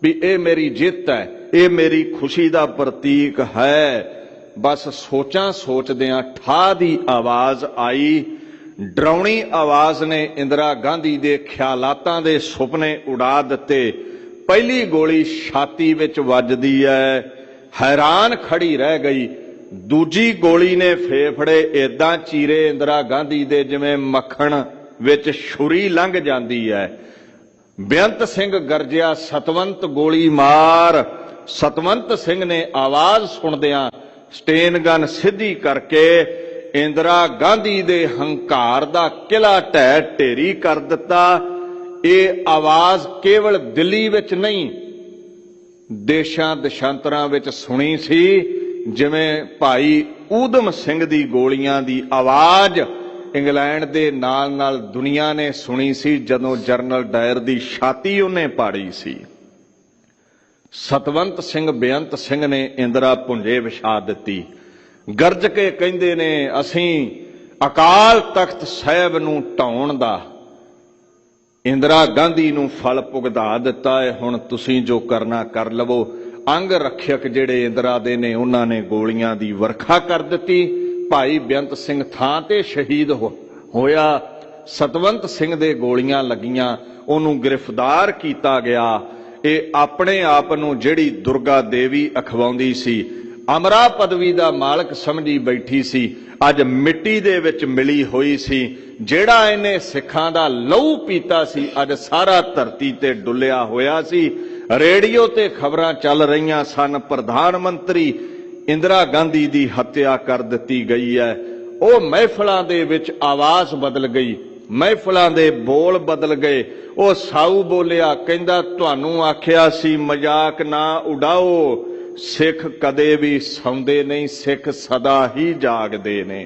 ਵੀ ਇਹ ਮੇਰੀ ਜਿੱਤ ਹੈ, ਇਹ ਮੇਰੀ ਖੁਸ਼ੀ ਦਾ ਪ੍ਰਤੀਕ ਹੈ। ਬਸ ਸੋਚਾਂ ਸੋਚਦਿਆਂ ਠਾਹ ਦੀ ਆਵਾਜ਼ ਆਈ। ਡਰਾਉਣੀ ਆਵਾਜ਼ ਨੇ ਇੰਦਰਾ ਗਾਂਧੀ ਦੇ ਖਿਆਲਾਤਾਂ ਦੇ ਸੁਪਨੇ ਉਡਾ ਦਿੱਤੇ। ਪਹਿਲੀ ਗੋਲੀ ਛਾਤੀ ਵਿੱਚ ਵੱਜਦੀ ਹੈ, ਹੈਰਾਨ ਖੜੀ ਰਹਿ ਗਈ। ਦੂਜੀ ਗੋਲੀ ਨੇ ਫੇਫੜੇ ਏਦਾਂ ਚੀਰੇ ਇੰਦਰਾ ਗਾਂਧੀ ਦੇ ਜਿਵੇਂ ਮੱਖਣ ਵਿੱਚ ਛੁਰੀ ਲੰਘ ਜਾਂਦੀ ਹੈ। ਬੇਅੰਤ ਸਿੰਘ ਗਰਜਿਆ, ਸਤਵੰਤ ਗੋਲੀ ਮਾਰ। ਸਤਵੰਤ ਸਿੰਘ ਨੇ ਆਵਾਜ਼ ਸੁਣਦਿਆਂ ਸਟੇਨ ਗਨ ਸਿੱਧੀ ਕਰਕੇ ਇੰਦਰਾ ਗਾਂਧੀ ਦੇ ਹੰਕਾਰ ਦਾ ਕਿਲਾ ਢਹਿ ਢੇਰੀ ਕਰ ਦਿੱਤਾ। ਇਹ ਆਵਾਜ਼ ਕੇਵਲ ਦਿੱਲੀ ਵਿੱਚ ਨਹੀਂ, ਦੇਸ਼ਾਂ ਦੇਸ਼ਾਂਤਰਾਂ ਵਿੱਚ ਸੁਣੀ ਸੀ, ਜਿਵੇਂ ਭਾਈ ਊਧਮ ਸਿੰਘ ਦੀ ਗੋਲੀਆਂ ਦੀ ਆਵਾਜ਼ ਇੰਗਲੈਂਡ ਦੇ ਨਾਲ ਨਾਲ ਦੁਨੀਆ ਨੇ ਸੁਣੀ ਸੀ ਜਦੋਂ ਜਨਰਲ ਡਾਇਰ ਦੀ ਛਾਤੀ ਉਹਨੇ ਪਾੜੀ ਸੀ। ਸਤਵੰਤ ਸਿੰਘ ਬੇਅੰਤ ਸਿੰਘ ਨੇ ਇੰਦਰਾ ਭੁੰਜੇ ਵਿਛਾ ਦਿੱਤੀ। ਗਰਜ ਕੇ ਕਹਿੰਦੇ ਨੇ, ਅਸੀਂ ਅਕਾਲ ਤਖਤ ਸਾਹਿਬ ਨੂੰ ਢਾਉਣ ਦਾ ਇੰਦਰਾ ਗਾਂਧੀ ਨੂੰ ਫਲ ਭੁਗਤਾ ਦਿੱਤਾ ਹੈ, ਹੁਣ ਤੁਸੀਂ ਜੋ ਕਰਨਾ ਕਰ ਲਵੋ। ਅੰਗ ਰੱਖਿਅਕ ਜਿਹੜੇ ਇੰਦਰਾ ਦੇ ਨੇ ਉਹਨਾਂ ਨੇ ਗੋਲੀਆਂ ਦੀ ਵਰਖਾ ਕਰ ਦਿੱਤੀ। ਭਾਈ ਬੇਅੰਤ ਸਿੰਘ ਥਾਂ ਤੇ ਸ਼ਹੀਦ ਹੋਇਆ। ਸਤਵੰਤ ਸਿੰਘ ਦੇ ਗੋਲੀਆਂ ਲੱਗੀਆਂ, ਉਹਨੂੰ ਗ੍ਰਿਫਤਾਰ ਕੀਤਾ ਗਿਆ। ਇਹ ਆਪਣੇ ਆਪ ਨੂੰ ਜਿਹੜੀ ਦੁਰਗਾ ਦੇਵੀ ਅਖਵਾਉਂਦੀ ਸੀ, ਅਮਰਾ ਪਦਵੀ ਦਾ ਮਾਲਕ ਸਮਝੀ ਬੈਠੀ ਸੀ, ਅੱਜ ਮਿੱਟੀ ਦੇ ਵਿੱਚ ਮਿਲੀ ਹੋਈ ਸੀ। ਜਿਹੜਾ ਇਹਨੇ ਸਿੱਖਾਂ ਦਾ ਲਹੂ ਪੀਤਾ ਸੀ, ਅੱਜ ਸਾਰਾ ਧਰਤੀ ਤੇ ਡੁੱਲਿਆ ਹੋਇਆ ਸੀ। ਰੇਡੀਓ ਤੇ ਖਬਰਾਂ ਚੱਲ ਰਹੀਆਂ ਸਨ, ਪ੍ਰਧਾਨ ਮੰਤਰੀ ਇੰਦਰਾ ਗਾਂਧੀ ਦੀ ਹੱਤਿਆ ਕਰ ਦਿੱਤੀ ਗਈ ਹੈ। ਉਹ ਮਹਿਫਲਾਂ ਦੇ ਵਿੱਚ ਆਵਾਜ਼ ਬਦਲ ਗਈ, ਮਹਿਫਲਾਂ ਦੇ ਬੋਲ ਬਦਲ ਗਏ। ਉਹ ਸਾਊ ਬੋਲਿਆ, ਕਹਿੰਦਾ ਤੁਹਾਨੂੰ ਆਖਿਆ ਸੀ ਮਜ਼ਾਕ ਨਾ ਉਡਾਓ, ਸਿੱਖ ਕਦੇ ਵੀ ਸੌਂਦੇ ਨਹੀਂ, ਸਿੱਖ ਸਦਾ ਹੀ ਜਾਗਦੇ ਨੇ।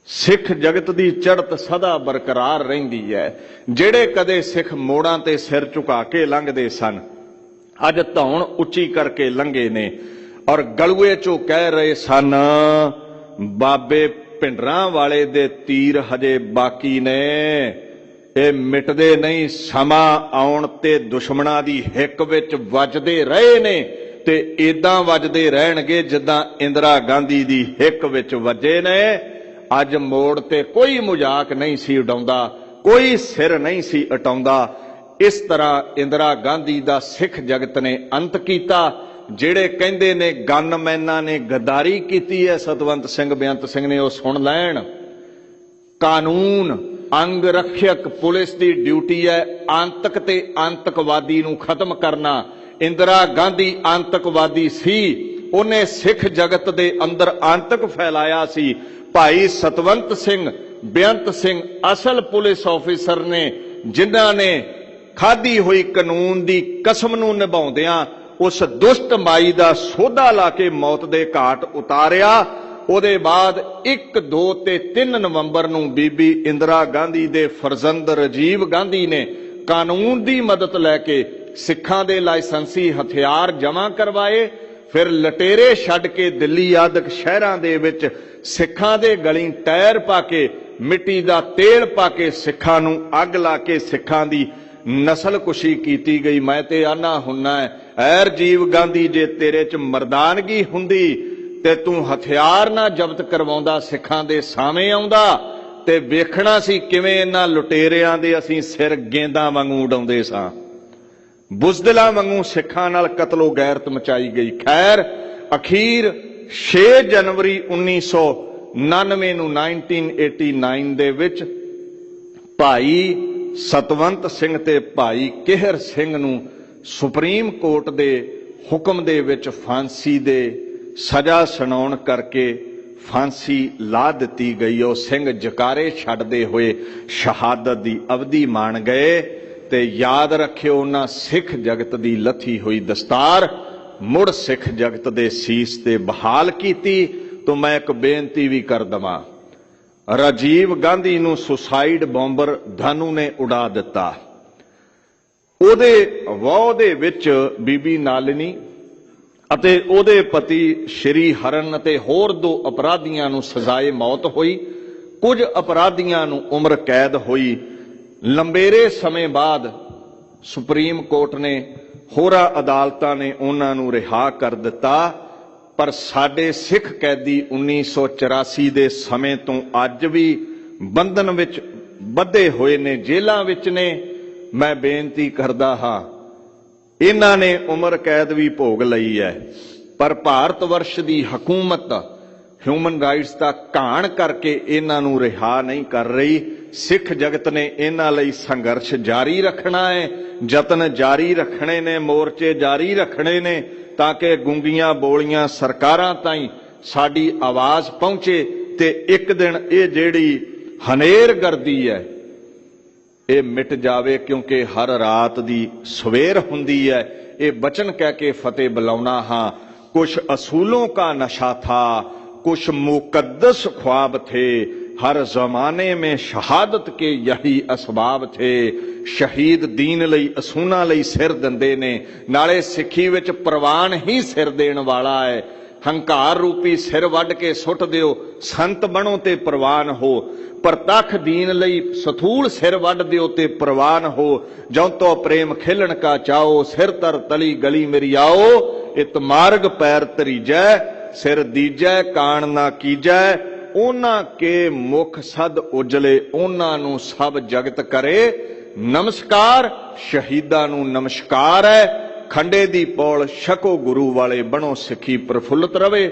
ਸਿੱਖ ਜਗਤ ਦੀ ਚੜ੍ਹਤ ਸਦਾ ਬਰਕਰਾਰ ਰਹਿੰਦੀ ਹੈ। ਜਿਹੜੇ ਕਦੇ ਸਿੱਖ ਮੋੜਾਂ ਤੇ ਸਿਰ ਝੁਕਾ ਕੇ ਲੰਘਦੇ ਸਨ, ਅੱਜ ਧੌਣ ਉੱਚੀ ਕਰਕੇ ਲੰਘੇ ਨੇ। ਔਰ ਗਲੂਏ ਚੋਂ ਕਹਿ ਰਹੇ ਸਨ, ਬਾਬੇ ਭਿੰਡਰਾਂ ਵਾਲੇ ਦੇ ਤੀਰ ਹਜੇ ਬਾਕੀ ਨੇ, ਇਹ ਮਿਟਦੇ ਨਹੀਂ। ਸਮਾਂ ਆਉਣ ਤੇ ਦੁਸ਼ਮਣਾਂ ਦੀ ਹਿੱਕ ਵਿੱਚ ਵੱਜਦੇ ਰਹੇ ਨੇ ਤੇ ਏਦਾਂ ਵੱਜਦੇ ਰਹਿਣਗੇ ਜਿੱਦਾਂ ਇੰਦਰਾ ਗਾਂਧੀ ਦੀ ਹਿੱਕ ਵਿੱਚ ਵੱਜੇ ਨੇ। ਅੱਜ ਮੋੜ ਤੇ ਕੋਈ ਮਜ਼ਾਕ ਨਹੀਂ ਸੀ ਉਡਾਉਂਦਾ, ਕੋਈ ਸਿਰ ਨਹੀਂ ਸੀ ਅਟਾਉਂਦਾ। ਇਸ ਤਰ੍ਹਾਂ ਇੰਦਰਾ ਗਾਂਧੀ ਦਾ ਸਿੱਖ ਜਗਤ ਨੇ ਅੰਤ ਕੀਤਾ। ਜਿਹੜੇ ਕਹਿੰਦੇ ਨੇ ਗਨਮੈਨਾਂ ਨੇ ਗਦਾਰੀ ਕੀਤੀ ਹੈ ਸਤਵੰਤ ਸਿੰਘ ਬੇਅੰਤ ਸਿੰਘ ਨੇ, ਉਹ ਸੁਣ ਲੈਣ। ਕਾਨੂੰਨ ਅੰਗ ਰੱਖਿਅਕ ਪੁਲਿਸ ਦੀ ਡਿਊਟੀ ਹੈ ਆਤੰਕ ਤੇ ਆਤੰਕਵਾਦੀ ਨੂੰ ਖਤਮ ਕਰਨਾ। ਇੰਦਰਾ ਗਾਂਧੀ ਆਤੰਕਵਾਦੀ ਸੀ, ਉਹਨੇ ਸਿੱਖ ਜਗਤ ਦੇ ਅੰਦਰ ਆਤੰਕ ਫੈਲਾਇਆ ਸੀ। ਭਾਈ ਸਤਵੰਤ ਸਿੰਘ ਬੇਅੰਤ ਸਿੰਘ ਅਸਲ ਪੁਲਿਸ ਆਫੀਸਰ ਨੇ, ਜਿਨ੍ਹਾਂ ਨੇ ਖਾਧੀ ਹੋਈ ਕਾਨੂੰਨ ਦੀ ਕਸਮ ਨੂੰ ਨਿਭਾਉਂਦਿਆਂ ਉਸ ਦੁਸ਼ਟ ਮਾਈ ਦਾ ਸੋਧਾ ਲਾ ਕੇ ਮੌਤ ਦੇ ਘਾਟ ਉਤਾਰਿਆ। ਉਹਦੇ ਬਾਅਦ 1, 2 ਤੇ 3 ਨਵੰਬਰ ਨੂੰ ਬੀਬੀ ਇੰਦਰਾ ਗਾਂਧੀ ਦੇ ਫਰਜ਼ੰਦ ਰਾਜੀਵ ਗਾਂਧੀ ਨੇ ਕਾਨੂੰਨ ਦੀ ਮਦਦ ਲੈ ਕੇ ਸਿੱਖਾਂ ਦੇ ਲਾਇਸੈਂਸੀ ਹਥਿਆਰ ਜਮ੍ਹਾਂ ਕਰਵਾਏ। ਫਿਰ ਲਟੇਰੇ ਛੱਡ ਕੇ ਦਿੱਲੀ ਆਦਿਕ ਸ਼ਹਿਰਾਂ ਦੇ ਵਿੱਚ ਸਿੱਖਾਂ ਦੇ ਗਲੀ ਟਾਇਰ ਪਾ ਕੇ, ਮਿੱਟੀ ਦਾ ਤੇਲ ਪਾ ਕੇ ਸਿੱਖਾਂ ਨੂੰ ਅੱਗ ਲਾ ਕੇ ਸਿੱਖਾਂ ਦੀ ਨਸਲਕੁਸ਼ੀ ਕੀਤੀ ਗਈ। ਮੈਂ ਤੇ ਆਨਾ ਹੁੰਨਾ ਐ ਰਾਜੀਵ ਗਾਂਧੀ, ਜੇ ਤੇਰੇ 'ਚ ਮਰਦਾਨਗੀ ਹੁੰਦੀ ਤੇ ਤੂੰ ਹਥਿਆਰ ਨਾ ਜ਼ਬਤ ਕਰਵਾਉਂਦਾ, ਸਿੱਖਾਂ ਦੇ ਸਾਹਮਣੇ ਆਉਂਦਾ ਤੇ ਵੇਖਣਾ ਸੀ ਕਿਵੇਂ ਇਹਨਾਂ ਲੁਟੇਰਿਆਂ ਦੇ ਅਸੀਂ ਸਿਰ ਗੇਂਦਾਂ ਵਾਂਗੂ ਉਡਾਉਂਦੇ ਸਾਂ। ਬੁਜ਼ਦਿਲਾਂ ਵਾਂਗੂ ਸਿੱਖਾਂ ਨਾਲ ਕਤਲੋ ਗੈਰਤ ਮਚਾਈ ਗਈ। ਖੈਰ ਅਖੀਰ 6 ਜਨਵਰੀ 1999 ਨੂੰ 1989 ਦੇ ਵਿੱਚ ਭਾਈ ਸਤਵੰਤ ਸਿੰਘ ਤੇ ਭਾਈ ਕਿਹਰ ਸਿੰਘ ਨੂੰ ਸੁਪਰੀਮ ਕੋਰਟ ਦੇ ਹੁਕਮ ਦੇ ਵਿੱਚ ਫਾਂਸੀ ਦੇ ਸਜ਼ਾ ਸੁਣਾਉਣ ਕਰਕੇ ਫਾਂਸੀ ਲਾ ਦਿੱਤੀ ਗਈ। ਉਹ ਸਿੰਘ ਜਕਾਰੇ ਛੱਡਦੇ ਹੋਏ ਸ਼ਹਾਦਤ ਦੀ ਅਵਧੀ ਮਾਣ ਗਏ। ਤੇ ਯਾਦ ਰੱਖਿਓ, ਉਹਨਾਂ ਸਿੱਖ ਜਗਤ ਦੀ ਲੱਥੀ ਹੋਈ ਦਸਤਾਰ ਮੁੜ ਸਿੱਖ ਜਗਤ ਦੇ ਸੀਸ ਤੇ ਬਹਾਲ ਕੀਤੀ। ਤੋਂ ਮੈਂ ਇੱਕ ਬੇਨਤੀ ਵੀ ਕਰ ਦਵਾਂ, ਰਾਜੀਵ ਗਾਂਧੀ ਨੂੰ ਸੁਸਾਈਡ ਬੰਬਰ ਧਾਨੂ ਨੇ ਉਡਾ ਦਿੱਤਾ। ਉਹਦੇ ਵਾਹ ਦੇ ਵਿੱਚ ਬੀਬੀ ਨਾਲਿਨੀ ਅਤੇ ਉਹਦੇ ਪਤੀ ਸ਼੍ਰੀ ਹਰਨ ਅਤੇ ਹੋਰ 2 ਅਪਰਾਧੀਆਂ ਨੂੰ ਸਜ਼ਾਏ ਮੌਤ ਹੋਈ। ਕੁਝ ਅਪਰਾਧੀਆਂ ਨੂੰ ਉਮਰ ਕੈਦ ਹੋਈ। ਲੰਬੇਰੇ ਸਮੇਂ ਬਾਅਦ ਸੁਪਰੀਮ ਕੋਰਟ ਨੇ, ਹੋਰਾਂ ਅਦਾਲਤਾਂ ਨੇ ਉਹਨਾਂ ਨੂੰ ਰਿਹਾ ਕਰ ਦਿੱਤਾ। ਪਰ ਸਾਡੇ ਸਿੱਖ ਕੈਦੀ 1984 ਦੇ ਸਮੇਂ ਤੋਂ ਅੱਜ ਵੀ ਬੰਧਨ ਵਿੱਚ ਬੱਧੇ ਹੋਏ ਨੇ, ਜੇਲ੍ਹਾਂ ਵਿੱਚ ਨੇ। ਮੈਂ ਬੇਨਤੀ ਕਰਦਾ ਹਾਂ, ਇਹਨਾਂ ਨੇ ਉਮਰ ਕੈਦ ਵੀ ਭੋਗ ਲਈ ਹੈ, ਪਰ ਭਾਰਤ ਵਰਸ਼ ਦੀ ਹਕੂਮਤ ਹਿਊਮਨ ਰਾਈਟਸ ਦਾ ਘਾਣ ਕਰਕੇ ਇਹਨਾਂ ਨੂੰ ਰਿਹਾ ਨਹੀਂ ਕਰ ਰਹੀ। ਸਿੱਖ ਜਗਤ ਨੇ ਇਹਨਾਂ ਲਈ ਸੰਘਰਸ਼ ਜਾਰੀ ਰੱਖਣਾ ਹੈ, ਯਤਨ ਜਾਰੀ ਰੱਖਣੇ ਨੇ, ਮੋਰਚੇ ਜਾਰੀ ਰੱਖਣੇ ਨੇ, ਤਾਂ ਕਿ ਗੂੰਗੀਆਂ ਬੋਲੀਆਂ ਸਰਕਾਰਾਂ ਤਾਈਂ ਸਾਡੀ ਆਵਾਜ਼ ਪਹੁੰਚੇ ਤੇ ਇੱਕ ਦਿਨ ਇਹ ਜਿਹੜੀ ਹਨੇਰਗਰਦੀ ਹੈ ਇਹ ਮਿਟ ਜਾਵੇ। ਕਿਉਂਕਿ ਹਰ ਰਾਤ ਦੀ ਸਵੇਰ ਹੁੰਦੀ ਹੈ। ਇਹ ਬਚਨ ਕਹਿ ਕੇ ਫਤਿਹ ਬੁਲਾਉਣਾ ਹਾਂ। ਕੁਛ ਅਸੂਲੋं का नशा था, कुछ मुकद्दस ख्वाब थे, हर जमाने में शहादत के यही असबाब थे। शहीद दीन ਲਈ ਅਸੂਲਾਂ ਲਈ ਸਿਰ ਦਿੰਦੇ ਨੇ, ਨਾਲੇ ਸਿੱਖੀ ਵਿੱਚ ਪ੍ਰਵਾਨ ਹੀ ਸਿਰ ਦੇਣ ਵਾਲਾ ਹੈ। ਹੰਕਾਰ ਰੂਪੀ ਸਿਰ ਵੱਢ ਕੇ ਸੁੱਟ ਦਿਓ, ਸੰਤ ਬਣੋ ਤੇ ਪ੍ਰਵਾਨ ਹੋ। ਪ੍ਰਤੱਖ ਦੀਨ ਲਈ ਸਥੂਲ ਸਿਰ ਵੱਢ ਦਿਓ ਤੇ ਪ੍ਰਵਾਨ ਹੋ। ਜਉ ਤੋ ਪ੍ਰੇਮ ਖੇਲਣ ਕਾ ਚਾਓ, ਸਿਰ ਤਰ ਤਲੀ ਗਲੀ ਮੇਰੀ ਆਓ। ਇਤ ਮਾਰਗ ਪੈਰ ਤਰੀਜੈ, ਸਿਰ ਦੀਜੈ ਕਾਣ ਨਾ ਕੀਜੈ। ਉਹਨਾਂ ਕੇ ਮੁਖ ਸਦ ਉਜਲੇ, ਉਹਨਾਂ ਨੂੰ ਸਭ ਜਗਤ ਕਰੇ ਨਮਸਕਾਰ। ਸ਼ਹੀਦਾਂ ਨੂੰ ਨਮਸਕਾਰ ਹੈ। ਖੰਡੇ ਦੀ ਪੌਲ ਛਕੋ ਗੁਰੂ ਵਾਲੇ, ਬਣੋ ਸਿੱਖੀ ਪ੍ਰਫੁੱਲਤ ਰਵੇ।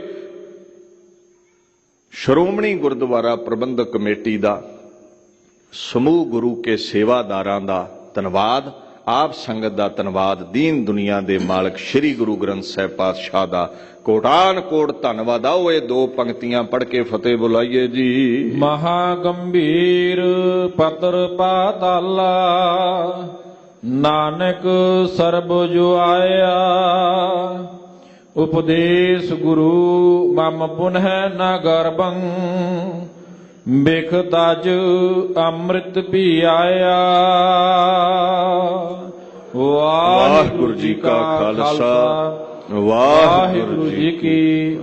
ਸ਼੍ਰੋਮਣੀ ਗੁਰਦੁਆਰਾ ਪ੍ਰਬੰਧਕ ਕਮੇਟੀ ਦਾ ਸਮੂਹ ਗੁਰੂ ਕੇ ਸੇਵਾਦਾਰਾਂ ਦਾ ਧੰਨਵਾਦ, ਆਪ ਸੰਗਤ ਦਾ ਧੰਨਵਾਦ, ਦੀਨ ਦੁਨੀਆ ਦੇ ਮਾਲਕ ਸ੍ਰੀ ਗੁਰੂ ਗ੍ਰੰਥ ਸਾਹਿਬ ਪਾਤਸ਼ਾਹ ਦਾ ਕੋਟਾਨ ਕੋਟ ਧੰਨਵਾਦ। ਆਓ ਇਹ ਦੋ ਪੰਕਤੀਆਂ ਪੜ੍ਹ ਕੇ ਫਤਿਹ ਬੁਲਾਈਏ ਜੀ। ਮਹਾ ਗੰਭੀਰ ਪਤਰ ਪਾਤਾਲਾ, ਨਾਨਕ ਸਰਬ ਜੋ ਆਇਆ। ਉਪਦੇਸ਼ ਗੁਰੂ ਮਮ ਪੁਨਹਿ ਨ ਗਰਬੰ, ਬਿਖ ਤਜ ਅੰਮ੍ਰਿਤ ਪੀ ਆਇਆ। ਵਾਹਿਗੁਰੂ ਜੀ ਕਾ ਖਾਲਸਾ, ਵਾਹਿਗੁਰੂ ਜੀ ਕੀ